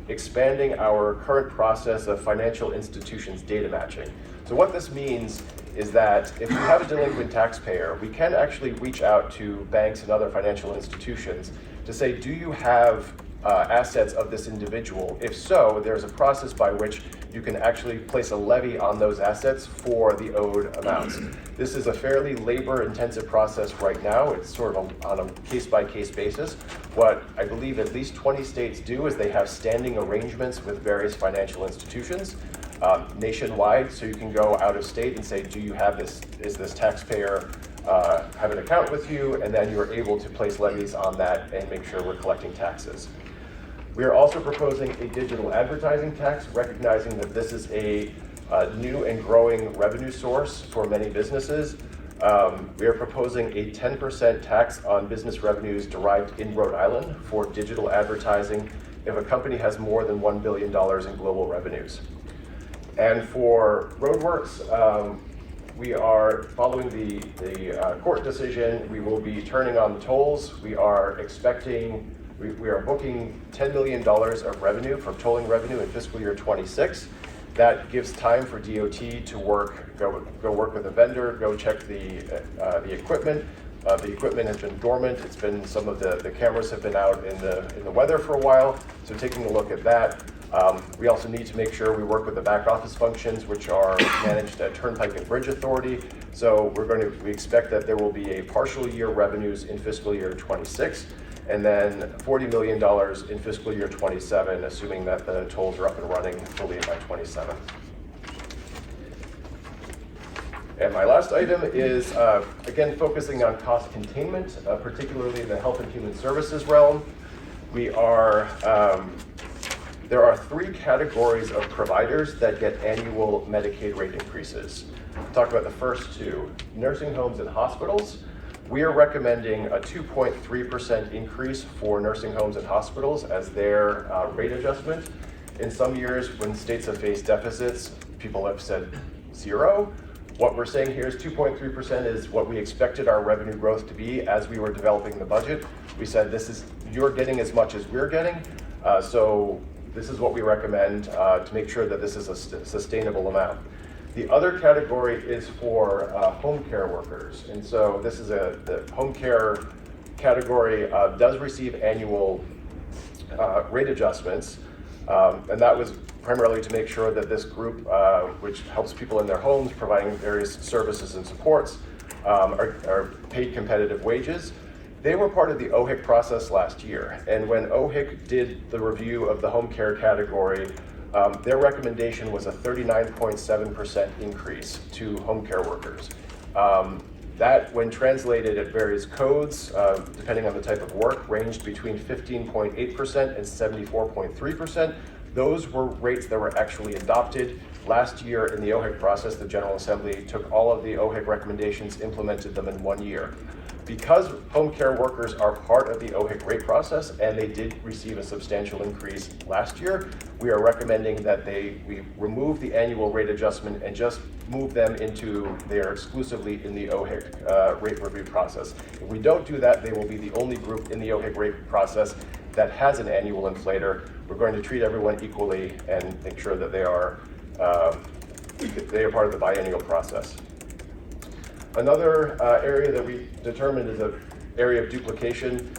expanding our current process of financial institutions data matching. So what this means is that if we have a delinquent taxpayer, we can actually reach out to banks and other financial institutions to say, do you have assets of this individual? If so, there's a process by which you can actually place a levy on those assets for the owed amounts. This is a fairly labor-intensive process right now. It's sort of on a case-by-case basis. What I believe at least 20 states do is they have standing arrangements with various financial institutions nationwide, so you can go out of state and say, do you have this, is this taxpayer have an account with you? And then you're able to place levies on that and make sure we're collecting taxes. We are also proposing a digital advertising tax, recognizing that this is a new and growing revenue source for many businesses. We are proposing a 10% tax on business revenues derived in Rhode Island for digital advertising if a company has more than $1 billion in global revenues. And for roadworks, we are following the court decision. We will be turning on the tolls. We are booking $10 million of revenue from tolling revenue in fiscal year 26. That gives time for DOT to go work with a vendor, go check the equipment. The equipment has been dormant. It's been some of the cameras have been out in the weather for a while. So taking a look at that. We also need to make sure we work with the back office functions, which are managed at Turnpike and Bridge Authority. So we expect that there will be a partial year revenues in fiscal year 26, and then $40 million in fiscal year 27, assuming that the tolls are up and running fully by 27. And my last item is, again, focusing on cost containment, particularly in the health and human services realm. There are 3 categories of providers that get annual Medicaid rate increases. I'll talk about the first 2, nursing homes and hospitals. We are recommending a 2.3% increase for nursing homes and hospitals as their rate adjustment. In some years, when states have faced deficits, people have said 0. What we're saying here is 2.3% is what we expected our revenue growth to be as we were developing the budget. We said you're getting as much as we're getting, so this is what we recommend to make sure that this is a sustainable amount. The other category is for home care workers. And so this is the home care category does receive annual rate adjustments. And that was primarily to make sure that this group, which helps people in their homes, providing various services and supports, are paid competitive wages. They were part of the OHIC process last year. And when OHIC did the review of the home care category, Their recommendation was a 39.7% increase to home care workers. That, when translated at various codes, depending on the type of work, ranged between 15.8% and 74.3%. Those were rates that were actually adopted. Last year in the OHIC process, the General Assembly took all of the OHIC recommendations, implemented them in 1 year. Because home care workers are part of the OHIC rate process and they did receive a substantial increase last year, we are recommending that we remove the annual rate adjustment and just move them into, they're exclusively in the OHIC rate review process. If we don't do that, they will be the only group in the OHIC rate process that has an annual inflator. We're going to treat everyone equally and make sure that they are part of the biennial process. Another area that we determined is an area of duplication.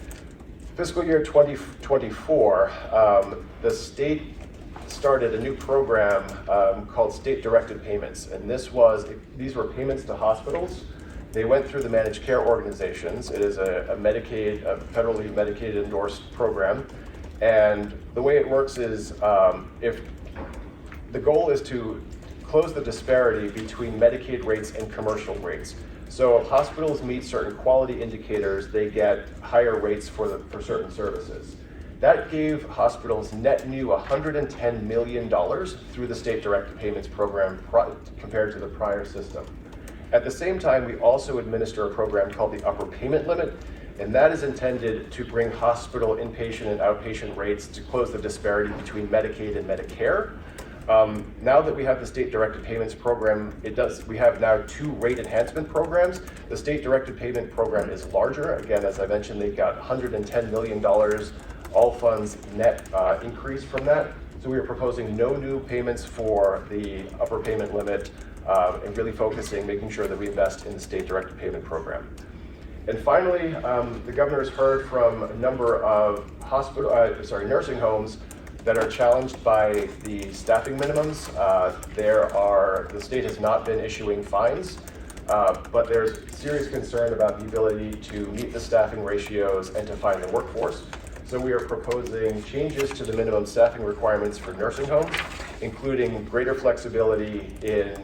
Fiscal year 2024, the state started a new program called state-directed payments, and these were payments to hospitals. They went through the managed care organizations. It is a federally Medicaid endorsed program, and the way it works is if the goal is to close the disparity between Medicaid rates and commercial rates. So if hospitals meet certain quality indicators, they get higher rates for certain services. That gave hospitals net new $110 million through the state-directed payments program compared to the prior system. At the same time, we also administer a program called the upper payment limit, and that is intended to bring hospital inpatient and outpatient rates to close the disparity between Medicaid and Medicare. Now that we have the state-directed payments program, we have now 2 rate enhancement programs. The state-directed payment program is larger. Again, as I mentioned, they got $110 million, all funds net increase from that. So we are proposing no new payments for the upper payment limit and really making sure that we invest in the state-directed payment program. And finally, the governor has heard from a number of nursing homes that are challenged by the staffing minimums. The state has not been issuing fines, but there's serious concern about the ability to meet the staffing ratios and to find the workforce. So we are proposing changes to the minimum staffing requirements for nursing homes, including greater flexibility in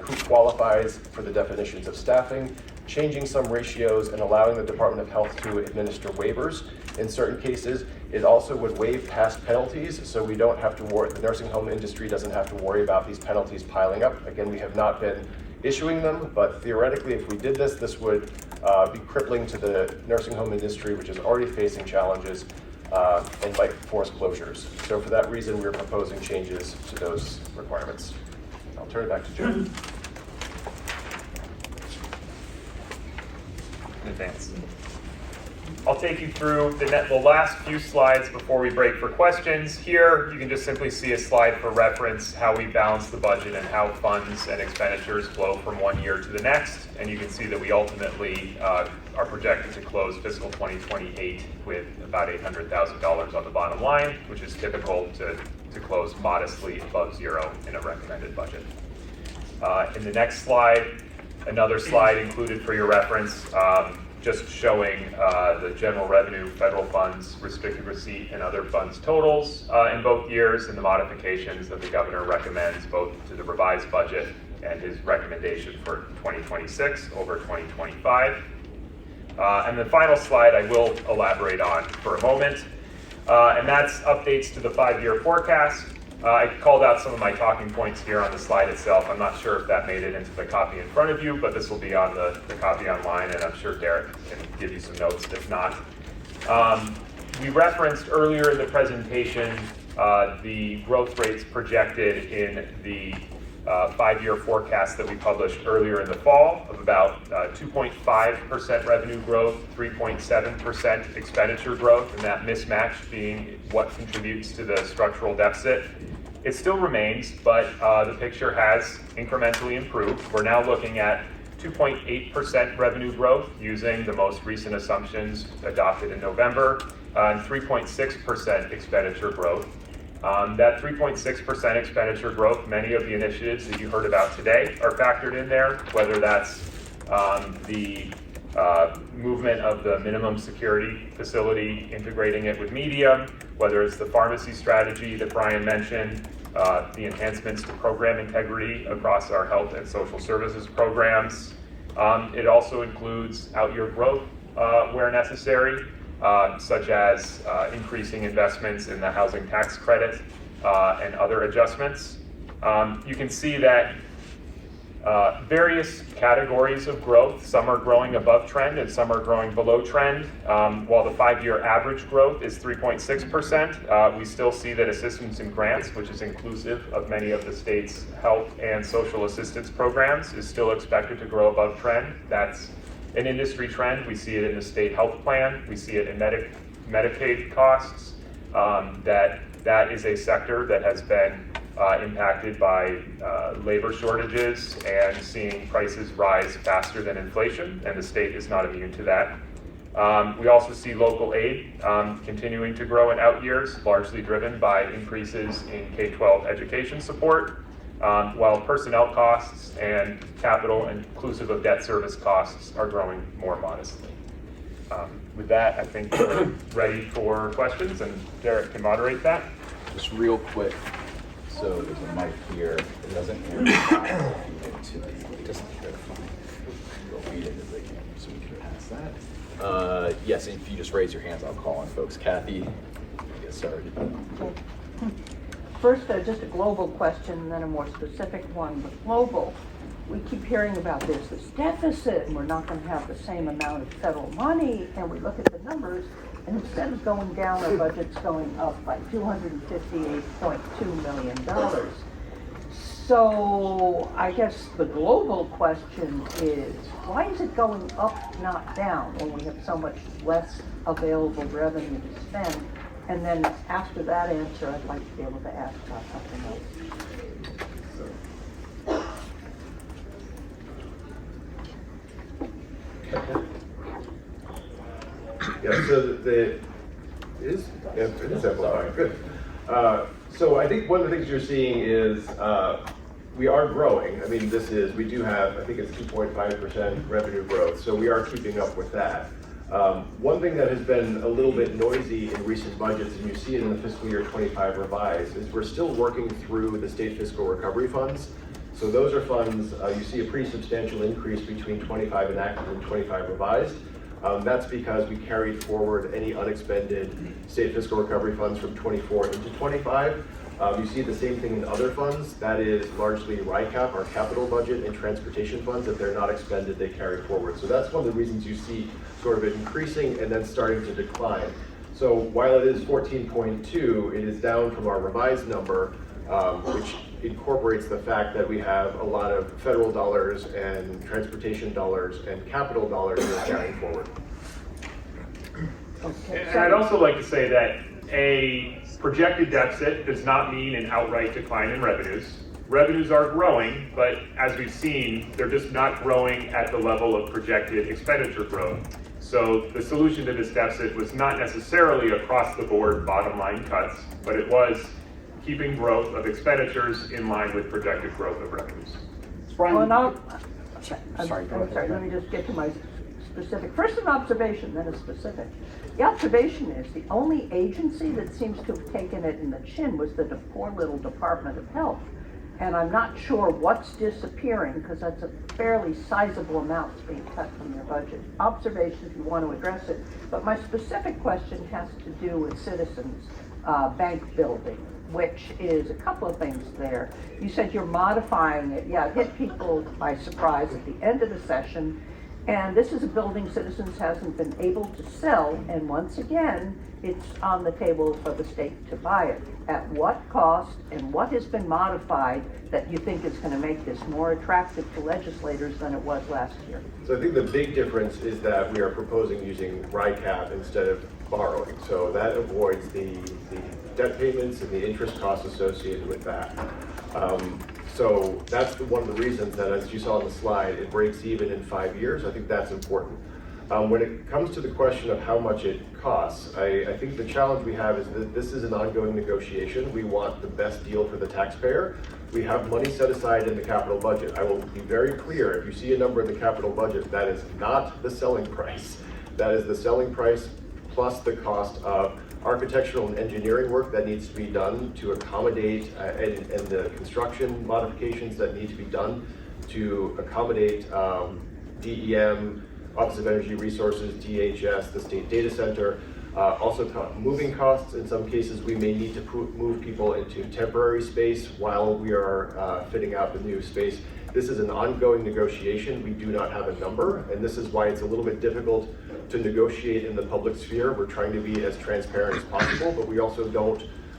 who qualifies for the definitions of staffing, changing some ratios and allowing the Department of Health to administer waivers in certain cases. It also would waive past penalties, so we don't have to worry, the nursing home industry doesn't have to worry about these penalties piling up. Again, we have not been issuing them, but theoretically, if we did this would be crippling to the nursing home industry, which is already facing challenges and might force closures. So for that reason, we're proposing changes to those requirements. I'll turn it back to Jim. In advance. I'll take you through the last few slides before we break for questions. Here, you can just simply see a slide for reference, how we balance the budget and how funds and expenditures flow from one year to the next. And you can see that we ultimately are projected to close fiscal 2028 with about $800,000 on the bottom line, which is typical to close modestly above zero in a recommended budget. In the next slide, another slide included for your reference, just showing the general revenue, federal funds, restricted receipt, and other funds totals in both years and the modifications that the governor recommends both to the revised budget and his recommendation for 2026 over 2025. And the final slide I will elaborate on for a moment, and that's updates to the 5-year forecast. I called out some of my talking points here on the slide itself. I'm not sure if that made it into the copy in front of you, but this will be on the copy online, and I'm sure Derek can give you some notes if not. We referenced earlier in the presentation the growth rates projected in the 5-year forecast that we published earlier in the fall of about 2.5% revenue growth, 3.7% expenditure growth, and that mismatch being what contributes to the structural deficit. It still remains, but the picture has incrementally improved. We're now looking at 2.8% revenue growth using the most recent assumptions adopted in November, and 3.6% expenditure growth. That 3.6% expenditure growth, many of the initiatives that you heard about today are factored in there, whether that's the movement of the minimum security facility, integrating it with media, whether it's the pharmacy strategy that Brian mentioned, the enhancements to program integrity across our health and social services programs. It also includes out-year growth where necessary, such as increasing investments in the housing tax credit and other adjustments. You can see that various categories of growth, some are growing above trend and some are growing below trend. While the 5-year average growth is 3.6%, we still see that assistance and grants, which is inclusive of many of the state's health and social assistance programs, is still expected to grow above trend. That's an industry trend. We see it in the state health plan. We see it in Medicaid costs. That is a sector that has been impacted by labor shortages and seeing prices rise faster than inflation, and the state is not immune to that. We also see local aid continuing to grow in out years, largely driven by increases in K-12 education support, while personnel costs and capital, inclusive of debt service costs, are growing more modestly. With that, I think we're ready for questions, and Derek can moderate that. Just real quick, so there's a mic here, it doesn't amplify, it doesn't clarify. We'll feed into the camera so we can pass that. Yes, if you just raise your hands, I'll call on folks. Kathy, get started. First, just a global question, and then a more specific one. But global, we keep hearing about this deficit, and we're not going to have the same amount of federal money, and we look at the numbers, and instead of going down, our budget's going up by $258.2 million. So I guess the global question is, why is it going up, not down, when we have so much less available revenue to spend? And then after that answer, I'd like to be able to ask about something else. Yeah, so it is amplifying, good. So I think one of the things you're seeing is we are growing. I mean, we do have, I think it's 2.5% revenue growth, so we are keeping up with that. One thing that has been a little bit noisy in recent budgets, and you see it in the fiscal year 25 revised, is we're still working through the state fiscal recovery funds. So those are funds, you see a pretty substantial increase between 25 enacted and 25 revised. That's because we carried forward any unexpended state fiscal recovery funds from 24 into 25. You see the same thing in other funds. That is largely RICAP, our capital budget, and transportation funds. If they're not expended, they carry forward. So that's one of the reasons you see sort of it increasing and then starting to decline. So while it is 14.2, it is down from our revised number, which incorporates the fact that we have a lot of federal dollars and transportation dollars and capital dollars that are carrying forward. Okay. And I'd also like to say that a projected deficit does not mean an outright decline in revenues. Revenues are growing, but as we've seen, they're just not growing at the level of projected expenditure growth. So the solution to this deficit was not necessarily across the board bottom line cuts, but it was keeping growth of expenditures in line with projected growth of revenues. Well, I'm sorry, go ahead. let me just get to my specific. First an observation, then a specific. The observation is the only agency that seems to have taken it in the chin was the poor little Department of Health. And I'm not sure what's disappearing, because that's a fairly sizable amount that's being cut from their budget. Observation if you want to address it. But my specific question has to do with Citizens Bank building, which is a couple of things there. You said you're modifying it. Yeah, it hit people by surprise at the end of the session. And this is a building Citizens hasn't been able to sell. And once again, it's on the table for the state to buy it. At what cost and what has been modified that you think is going to make this more attractive to legislators than it was last year? So I think the big difference is that we are proposing using RICAP instead of borrowing. So that avoids the debt payments and the interest costs associated with that. So that's one of the reasons that, as you saw on the slide, it breaks even in 5 years. I think that's important. When it comes to the question of how much it costs, I think the challenge we have is that this is an ongoing negotiation. We want the best deal for the taxpayer. We have money set aside in the capital budget. I will be very clear, if you see a number in the capital budget, that is not the selling price. That is the selling price plus the cost of architectural and engineering work that needs to be done to accommodate and the construction modifications that need to be done to accommodate DEM, Office of Energy Resources, DHS, the State Data Center. Also moving costs. In some cases, we may need to move people into temporary space while we are fitting out the new space. This is an ongoing negotiation. We do not have a number, and this is why it's a little bit difficult to negotiate in the public sphere. We're trying to be as transparent as possible, but we also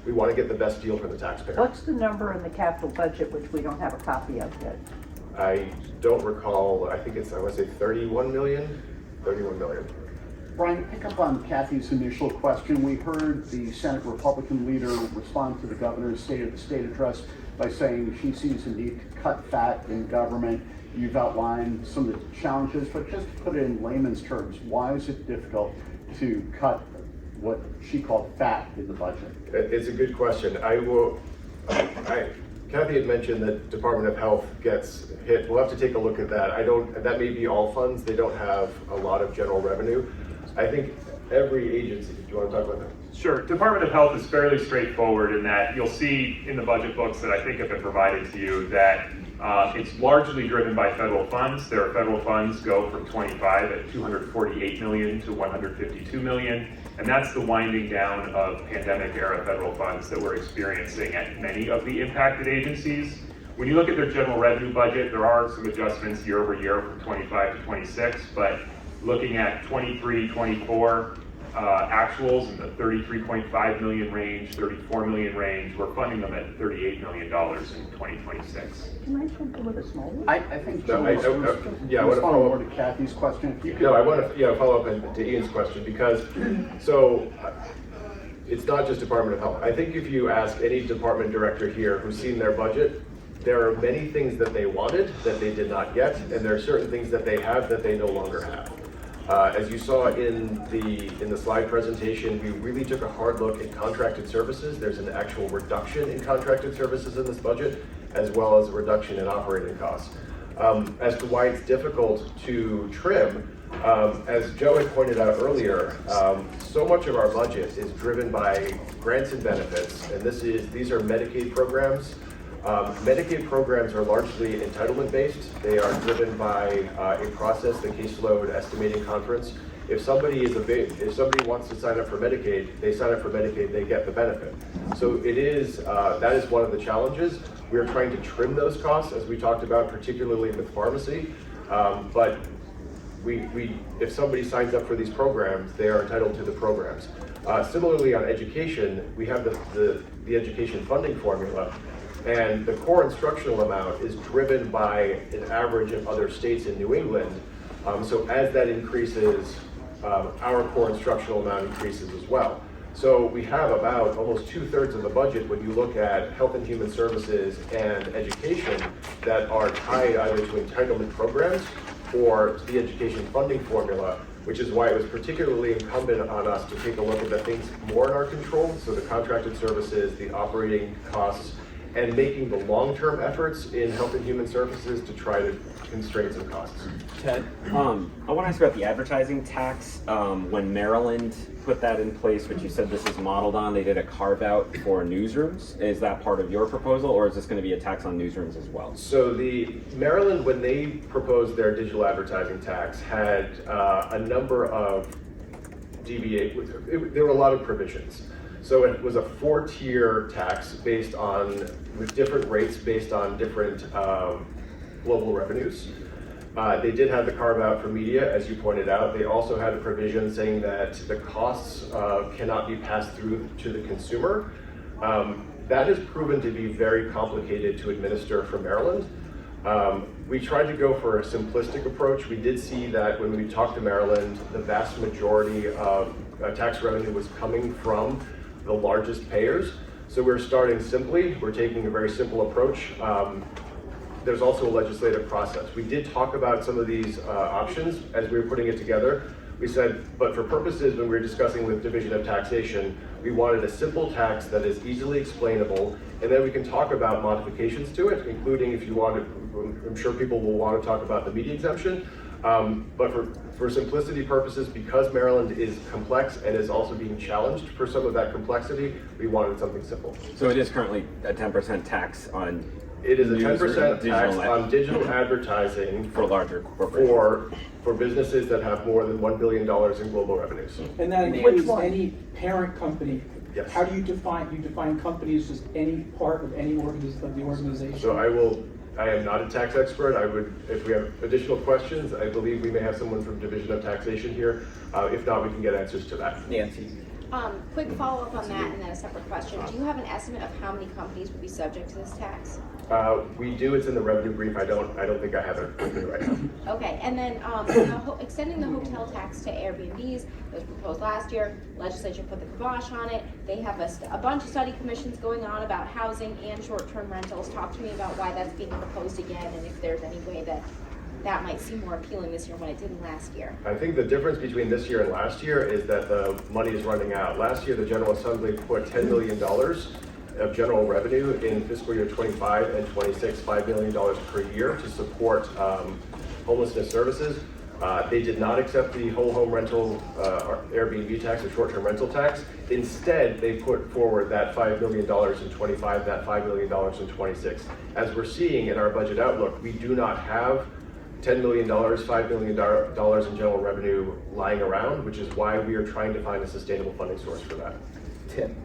we want to get the best deal for the taxpayer. What's the number in the capital budget, which we don't have a copy of yet? I don't recall, I think it's, I want to say 31 million? 31 million. Brian, pick up on Kathy's initial question. We heard the Senate Republican leader respond to the governor's State of the State address by saying she sees a need to cut fat in government. You've outlined some of the challenges, but just to put it in layman's terms, why is it difficult to cut what she called fat in the budget? It's a good question. Kathy had mentioned that Department of Health gets hit. We'll have to take a look at that. That may be all funds. They don't have a lot of general revenue. I think every agency, do you want to talk about that? Sure. Department of Health is fairly straightforward in that you'll see in the budget books that I think have been provided to you that it's largely driven by federal funds. Their federal funds go from 25 at 248 million to 152 million. And that's the winding down of pandemic era federal funds that we're experiencing at many of the impacted agencies. When you look at their general revenue budget, there are some adjustments year over year from 25 to 26, but looking at 23, 24 actuals in the 33.5 million range, 34 million range, we're funding them at $38 million in 2026. Can I jump in with a small one? I think Joe I was want to follow more to Kathy's question. If you could, No, I want to follow up to Ian's question because, it's not just Department of Health. I think if you ask any department director here who's seen their budget, there are many things that they wanted that they did not get, and there are certain things that they have that they no longer have. As you saw in the slide presentation, we really took a hard look at contracted services. There's an actual reduction in contracted services in this budget, as well as a reduction in operating costs. As to why it's difficult to trim, as Joe had pointed out earlier, so much of our budget is driven by grants and benefits, and these are Medicaid programs. Medicaid programs are largely entitlement-based. They are driven by a process, the caseload estimating conference. If somebody wants to sign up for Medicaid, they sign up for Medicaid, they get the benefit. So that is one of the challenges. We are trying to trim those costs, as we talked about, particularly with pharmacy. But if somebody signs up for these programs, they are entitled to the programs. Similarly, on education, we have the education funding formula. And the core instructional amount is driven by an average of other states in New England. So as that increases, our core instructional amount increases as well. So we have about almost 2/3 of the budget when you look at health and human services and education that are tied either to entitlement programs or to the education funding formula, which is why it was particularly incumbent on us to take a look at the things more in our control. So the contracted services, the operating costs, and making the long-term efforts in health and human services to try to constrain some costs. Ted, I want to ask about the advertising tax. When Maryland put that in place, which you said this is modeled on, they did a carve-out for newsrooms. Is that part of your proposal, or is this going to be a tax on newsrooms as well? So Maryland, when they proposed their digital advertising tax, had a number of there were a lot of provisions. So it was a 4-tier tax with different rates based on different global revenues. They did have the carve out for media, as you pointed out. They also had a provision saying that the costs cannot be passed through to the consumer. That has proven to be very complicated to administer for Maryland. We tried to go for a simplistic approach. We did see that when we talked to Maryland, the vast majority of tax revenue was coming from the largest payers. So we're starting simply. We're taking a very simple approach. there's also a legislative process. We did talk about some of these options as we were putting it together. We said, but for purposes when we were discussing with Division of Taxation, we wanted a simple tax that is easily explainable, and then we can talk about modifications to it, including if you wanted, I'm sure people will want to talk about the media exemption. But for simplicity purposes, because Maryland is complex and is also being challenged for some of that complexity, we wanted something simple. So it is currently a 10% tax on. It is a news or 10% tax digital on digital advertising for larger corporations. for businesses that have more than $1 billion in global revenues. And that Which includes one? any parent company. Yes. How do you define company as just any part of any of the organization? So I am not a tax expert. If we have additional questions, I believe we may have someone from Division of Taxation here. If not, we can get answers to that. Nancy. Quick follow-up on that and then a separate question. Do you have an estimate of how many companies would be subject to this tax? We do, it's in the revenue brief. I don't think I have it with me right now. Okay, and then extending the hotel tax to Airbnbs was proposed last year. Legislature put the kibosh on it. They have a bunch of study commissions going on about housing and short-term rentals. Talk to me about why that's being proposed again and if there's any way that might seem more appealing this year when it didn't last year. I think the difference between this year and last year is that the money is running out. Last year, the General Assembly put $10 million of general revenue in fiscal year 25 and 26, $5 million per year to support homelessness services. They did not accept the whole home rental Airbnb tax or short-term rental tax. Instead, they put forward that $5 million in 25, that $5 million in 26. As we're seeing in our budget outlook, we do not have $10 million, $5 million in general revenue lying around, which is why we are trying to find a sustainable funding source for that. Tim.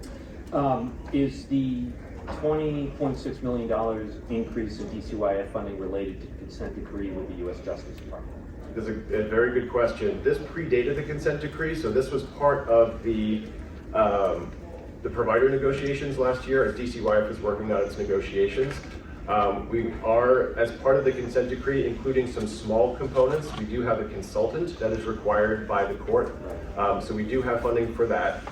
Is the $20.6 million increase in DCYF funding related to the consent decree with the U.S. Justice Department? This is a very good question. This predated the consent decree, so this was part of the provider negotiations last year as DCYF was working on its negotiations. We are, as part of the consent decree, including some small components. We do have a consultant that is required by the court, so we do have funding for that.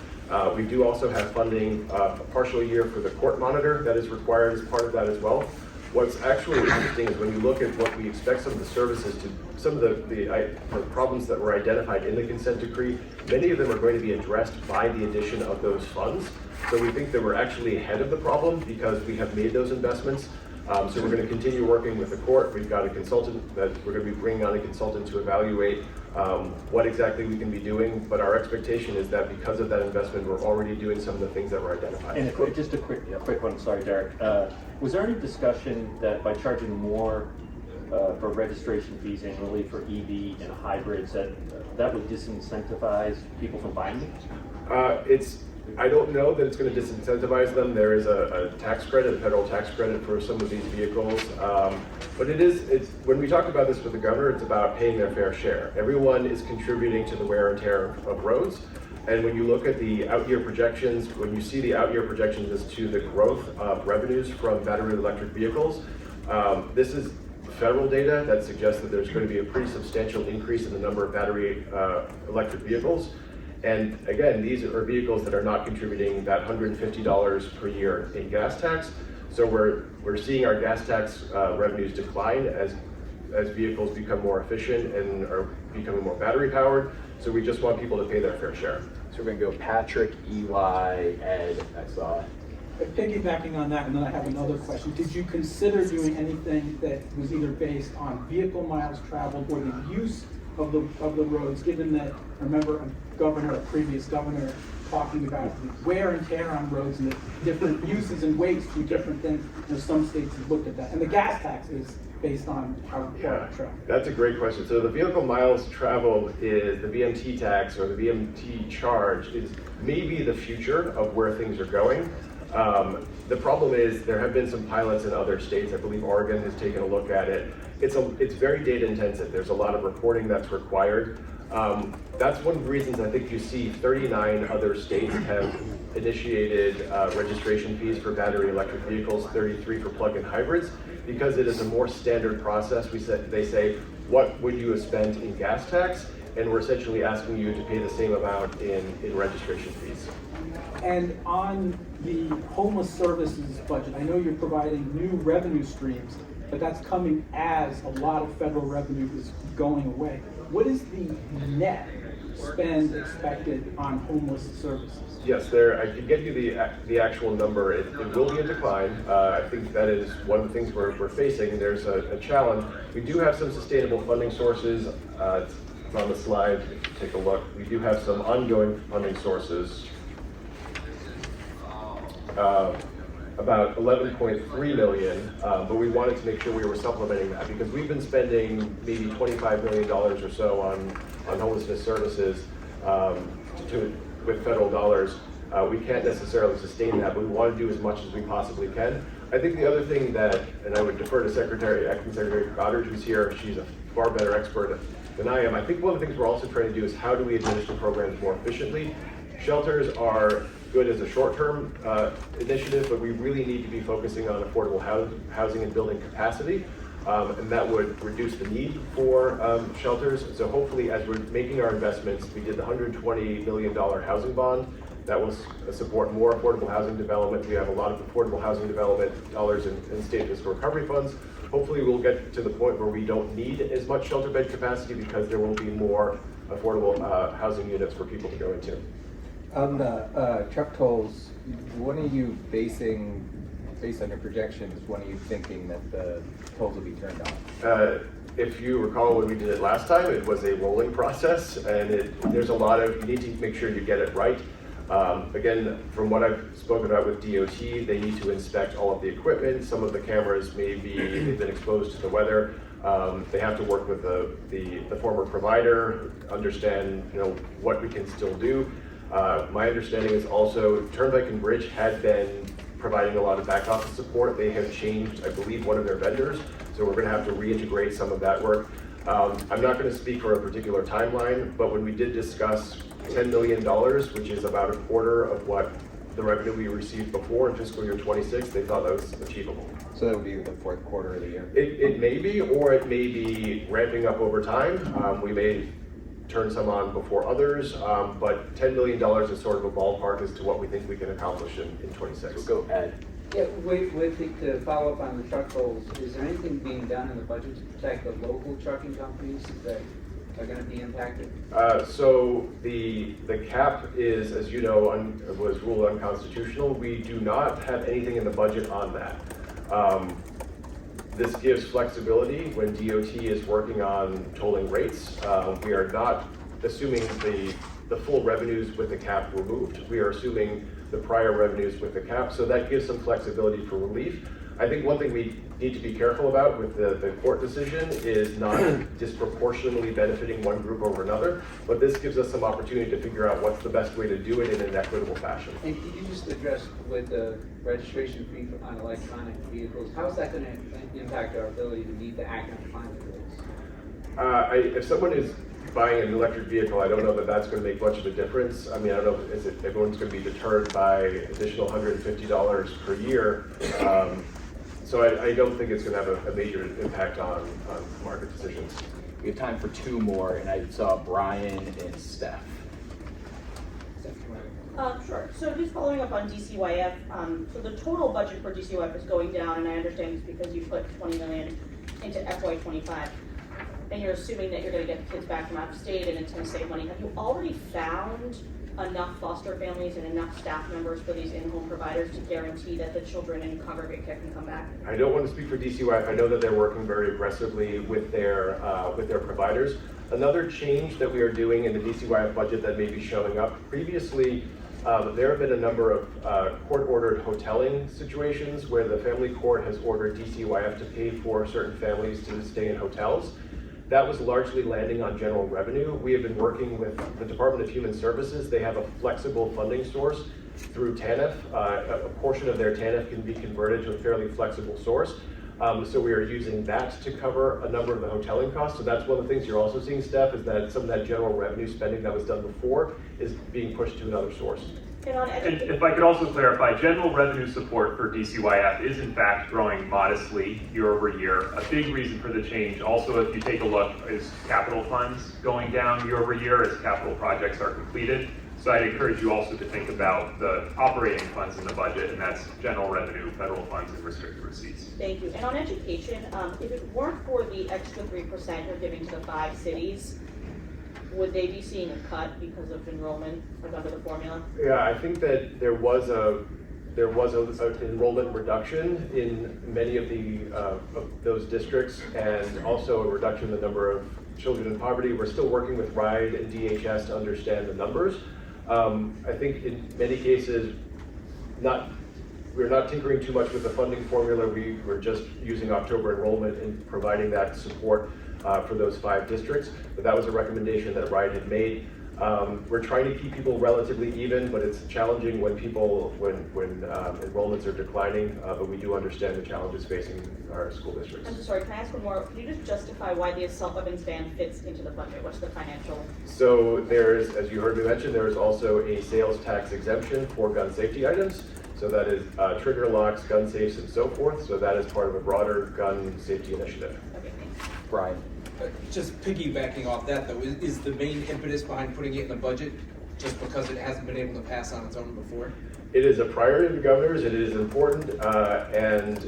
We do also have funding, a partial year for the court monitor that is required as part of that as well. What's actually interesting is when you look at what we expect some of the services to, some of the problems that were identified in the consent decree, many of them are going to be addressed by the addition of those funds. So we think that we're actually ahead of the problem because we have made those investments. So we're going to continue working with the court. We've got a consultant that we're going to be bringing on a consultant to evaluate what exactly we can be doing. But our expectation is that because of that investment, we're already doing some of the things that were identified. And just a quick one, sorry, Derek. Was there any discussion that by charging more for registration fees annually for EV and hybrids, that would disincentivize people from buying them? I don't know that it's going to disincentivize them. There is a tax credit, a federal tax credit for some of these vehicles. But it's when we talk about this with the governor, it's about paying their fair share. Everyone is contributing to the wear and tear of roads. And when you look at the out-year projections, when you see the out-year projections as to the growth of revenues from battery electric vehicles, this is federal data that suggests that there's going to be a pretty substantial increase in the number of battery electric vehicles. And again, these are vehicles that are not contributing that $150 per year in gas tax. So we're seeing our gas tax revenues decline as vehicles become more efficient and are becoming more battery powered. So we just want people to pay their fair share. So we're going to go Patrick, EY, Ed, I saw. Piggybacking on that, and then I have another question. Did you consider doing anything that was either based on vehicle miles traveled or the use of the roads, given that, remember a previous governor talking about wear and tear on roads and the different uses and weights do different things. There's some states that looked at that. And the gas tax is based on how far it traveled. That's a great question. So the vehicle miles traveled is the VMT tax or the VMT charge is maybe the future of where things are going. The problem is there have been some pilots in other states. I believe Oregon has taken a look at it. It's very data intensive. There's a lot of reporting that's required. That's one of the reasons I think you see 39 other states have initiated registration fees for battery electric vehicles, 33 for plug-in hybrids, because it is a more standard process. They say, what would you have spent in gas tax? And we're essentially asking you to pay the same amount in registration fees. And on the homeless services budget, I know you're providing new revenue streams. but that's coming as a lot of federal revenue is going away. What is the net spend expected on homeless services? Yes, I can get you the actual number. It will be a decline. I think that is one of the things we're facing. There's a challenge. We do have some sustainable funding sources. It's on the slide. Take a look. We do have some ongoing funding sources. About 11.3 million, but we wanted to make sure we were supplementing that because we've been spending maybe $25 million or so on homelessness services with federal dollars. We can't necessarily sustain that, but we want to do as much as we possibly can. I think the other thing that, and I would defer to Acting Secretary Goddard, who's here, she's a far better expert than I am. I think one of the things we're also trying to do is how do we administer programs more efficiently. Shelters are good as a short-term initiative, but we really need to be focusing on affordable housing and building capacity, and that would reduce the need for shelters. So hopefully, as we're making our investments, we did the $120 million housing bond. That will support more affordable housing development. We have a lot of affordable housing development dollars in state fiscal recovery funds. Hopefully, we'll get to the point where we don't need as much shelter bed capacity because there will be more affordable housing units for people to go into. On the truck tolls, when are you based on your projections, when are you thinking that the tolls will be turned on? If you recall when we did it last time, it was a rolling process, and there's a lot of, you need to make sure you get it right. Again, from what I've spoken about with DOT, they need to inspect all of the equipment. Some of the cameras they've been exposed to the weather. They have to work with the former provider, understand what we can still do. My understanding is also Turnpike and Bridge had been providing a lot of back office support. They have changed, I believe, one of their vendors, so we're going to have to reintegrate some of that work. I'm not going to speak for a particular timeline, but when we did discuss $10 million, which is about a quarter of what the revenue we received before in fiscal year 26, they thought that was achievable. So that would be the fourth quarter of the year? It may be, or it may be ramping up over time. We may turn some on before others, but $10 million is sort of a ballpark as to what we think we can accomplish in 26. So go ahead. Yeah, to follow up on the truck tolls, is there anything being done in the budget to protect the local trucking companies that are going to be impacted? So the cap is, as you know, was ruled unconstitutional. We do not have anything in the budget on that. This gives flexibility when DOT is working on tolling rates. We are not assuming the full revenues with the cap removed. We are assuming the prior revenues with the cap, so that gives some flexibility for relief. I think one thing we need to be careful about with the court decision is not disproportionately benefiting one group over another, but this gives us some opportunity to figure out what's the best way to do it in an equitable fashion. And could you just address with the registration fee on electronic vehicles, how is that going to impact our ability to meet the active climate goals? If someone is buying an electric vehicle, I don't know that that's going to make much of a difference. I mean, I don't know if everyone's going to be deterred by additional $150 per year. So I don't think it's going to have a major impact on market decisions. We have time for two more, and I saw Brian and Steph. Sure. So just following up on DCYF, so the total budget for DCYF is going down, and I understand it's because you put $20 million into FY25, and you're assuming that you're going to get the kids back from out of state and it's going to save money. Have you already found enough foster families and enough staff members for these in-home providers to guarantee that the children in congregate care can come back? I don't want to speak for DCYF. I know that they're working very aggressively with their providers. Another change that we are doing in the DCYF budget that may be showing up, previously there have been a number of court-ordered hoteling situations where the family court has ordered DCYF to pay for certain families to stay in hotels. That was largely landing on general revenue. We have been working with the Department of Human Services. They have a flexible funding source through TANF. A portion of their TANF can be converted to a fairly flexible source. So we are using that to cover a number of the hoteling costs. So that's one of the things you're also seeing, Steph, is that some of that general revenue spending that was done before is being pushed to another source. And if I could also clarify, general revenue support for DCYF is in fact growing modestly year over year. A big reason for the change also, if you take a look, is capital funds going down year over year as capital projects are completed. So I'd encourage you also to think about the operating funds in the budget, and that's general revenue, federal funds, and restricted receipts. Thank you. And on education, if it weren't for the extra 3% you're giving to the 5 cities, would they be seeing a cut because of enrollment, like under the formula? Yeah, I think that there was an enrollment reduction in many of those districts, and also a reduction in the number of children in poverty. We're still working with Rhode and DHS to understand the numbers. I think in many cases, we're not tinkering too much with the funding formula. We're just using October enrollment and providing that support for those 5 districts. But that was a recommendation that Rhode had made. We're trying to keep people relatively even, but it's challenging when enrollments are declining. But we do understand the challenges facing our school districts. I'm so sorry, can I ask one more? Can you just justify why the assault weapons ban fits into the budget? What's the financial? So there's, as you heard me mention, there is also a sales tax exemption for gun safety items. So that is trigger locks, gun safes, and so forth. So that is part of a broader gun safety initiative. Okay, thanks. Brian. Just piggybacking off that though, is the main impetus behind putting it in the budget just because it hasn't been able to pass on its own before? It is a priority of the governors. It is important, and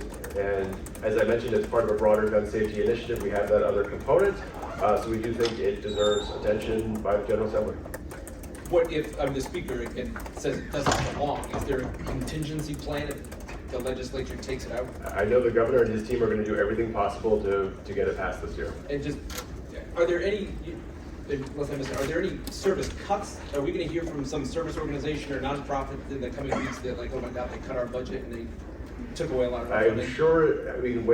as I mentioned, it's part of a broader gun safety initiative. We have that other component, so we do think it deserves attention by the General Assembly. What if the speaker again says it doesn't belong? Is there a contingency plan if the legislature takes it out? I know the governor and his team are going to do everything possible to get it passed this year. And just, are there any, unless I missed it, are there any service cuts? Are we going to hear from some service organization or nonprofit in the coming weeks that like, oh my God, they cut our budget and they took away a lot of our funding? I'm sure, I mean,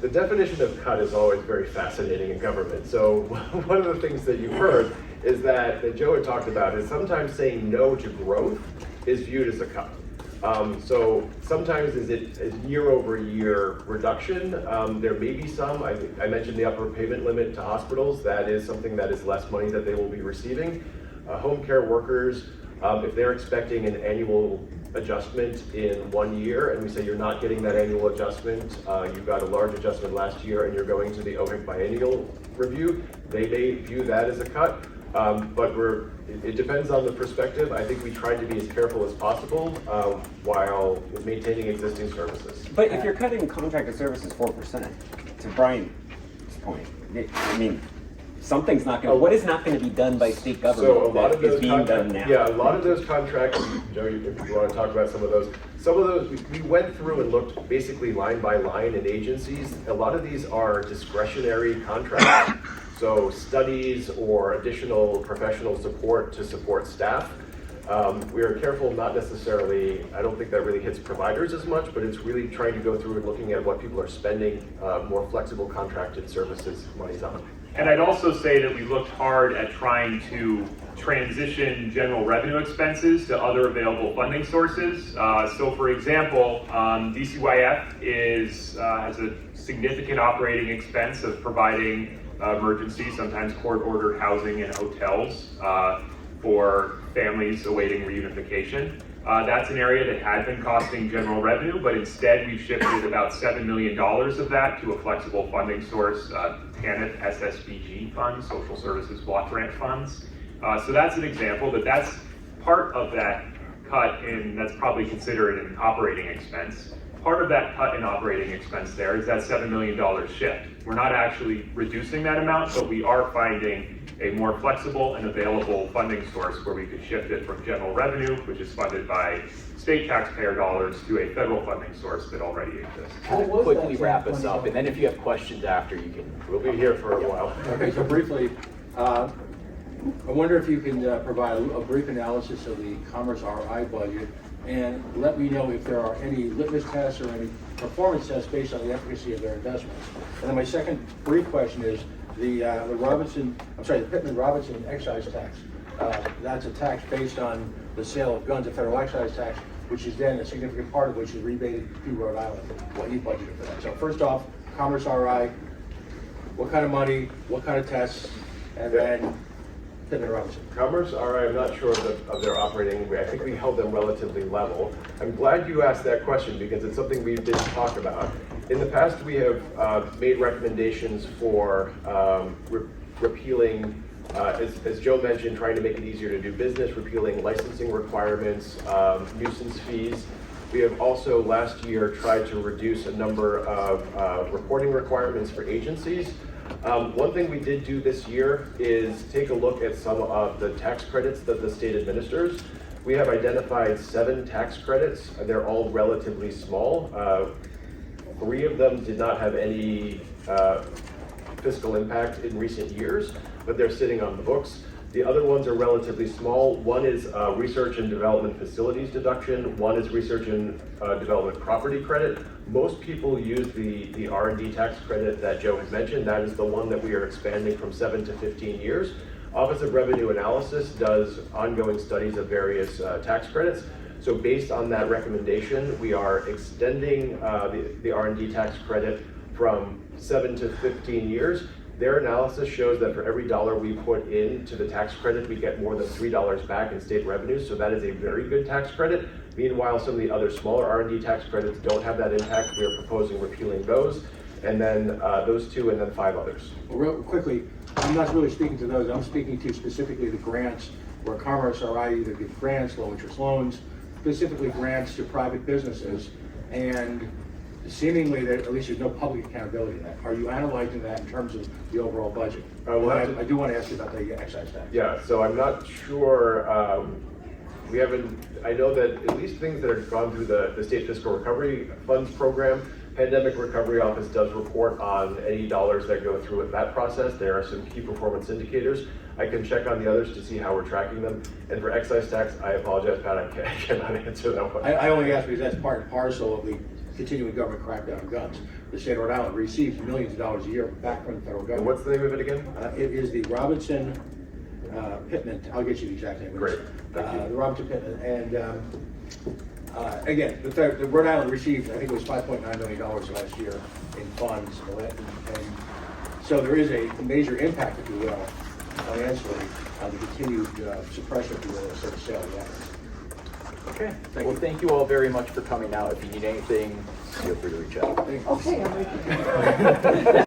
the definition of cut is always very fascinating in government. So one of the things that you've heard is that Joe had talked about is sometimes saying no to growth is viewed as a cut. So sometimes is it a year-over-year reduction? There may be some. I mentioned the upper payment limit to hospitals. That is something that is less money that they will be receiving. Home care workers, if they're expecting an annual adjustment in 1 year, and we say you're not getting that annual adjustment, you got a large adjustment last year, and you're going to the OHIC biennial review, they may view that as a cut. But it depends on the perspective. I think we tried to be as careful as possible while maintaining existing services. But if you're cutting contracted services 4%, to Brian's point, I mean, something's not going to, what is not going to be done by state government So a lot of those being done now? Yeah, a lot of those contracts, Joe, if you want to talk about some of those, we went through and looked basically line by line in agencies. A lot of these are discretionary contracts. So studies or additional professional support to support staff. We are careful not necessarily, I don't think that really hits providers as much, but it's really trying to go through and looking at what people are spending more flexible contracted services monies on. And I'd also say that we looked hard at trying to transition general revenue expenses to other available funding sources. So for example, DCYF has a significant operating expense of providing emergency, sometimes court-ordered housing in hotels for families awaiting reunification. That's an area that had been costing general revenue, but instead we've shifted about $7 million of that to a flexible funding source, TANF SSBG funds, Social Services Block Grant funds. So that's an example, but that's part of that cut in, that's probably considered an operating expense. Part of that cut in operating expense there is that $7 million shift. We're not actually reducing that amount, but we are finding a more flexible and available funding source where we could shift it from general revenue, which is funded by state taxpayer dollars, to a federal funding source that already exists. I'll quickly wrap us up, and then if you have questions after, you can. We'll be here for a while. Okay, so briefly, I wonder if you can provide a brief analysis of the Commerce RI budget and let me know if there are any litmus tests or any performance tests based on the efficacy of their investments. And then my second brief question is the Pittman-Robertson excise tax. That's a tax based on the sale of guns, a federal excise tax, which is then a significant part of which is rebated to Rhode Island. What you budgeted for that? So first off, Commerce RI, what kind of money, what kind of tests, and then Pittman-Robertson. Commerce RI, I'm not sure of their operating. I think we held them relatively level. I'm glad you asked that question because it's something we didn't talk about. In the past, we have made recommendations for repealing As Joe mentioned, trying to make it easier to do business, repealing licensing requirements, nuisance fees. We have also last year tried to reduce a number of reporting requirements for agencies. One thing we did do this year is take a look at some of the tax credits that the state administers. We have identified 7 tax credits. They're all relatively small. 3 of them did not have any fiscal impact in recent years, but they're sitting on the books. The other ones are relatively small. One is research and development facilities deduction. One is research and development property credit. Most people use the R&D tax credit that Joe had mentioned. That is the one that we are expanding from 7 to 15 years. Office of Revenue Analysis does ongoing studies of various tax credits. So based on that recommendation, we are extending the R&D tax credit from 7 to 15 years. Their analysis shows that for every dollar we put into the tax credit, we get more than $3 back in state revenues. So that is a very good tax credit. Meanwhile, some of the other smaller R&D tax credits don't have that impact. We are proposing repealing those, and then those 2, and then 5 others. Well, real quickly, I'm not really speaking to those. I'm speaking to specifically the grants where Commerce RI either gives grants, low interest loans, specifically grants to private businesses, and seemingly that at least there's no public accountability in that. Are you analyzing that in terms of the overall budget? I do want to ask you about the excise tax. Yeah, so I'm not sure. We haven't, I know that at least things that have gone through the State Fiscal Recovery Funds program, Pandemic Recovery Office does report on any dollars that go through with that process. There are some key performance indicators. I can check on the others to see how we're tracking them. And for excise tax, I apologize, Pat, I cannot answer that one. I only ask because that's part and parcel of the continuing government crackdown on guns. The state of Rhode Island receives millions of dollars a year back from the federal government. And what's the name of it again? It is the Robinson Pittman. I'll get you the exact name. Great, thank you. The Robinson Pittman. And again, the Rhode Island received, I think it was $5.9 million last year in funds. And so there is a major impact, if you will, financially, on the continued suppression, if you will, of sale of weapons. Okay, well, thank you all very much for coming out. If you need anything, feel free to reach out. Okay, I'm ready.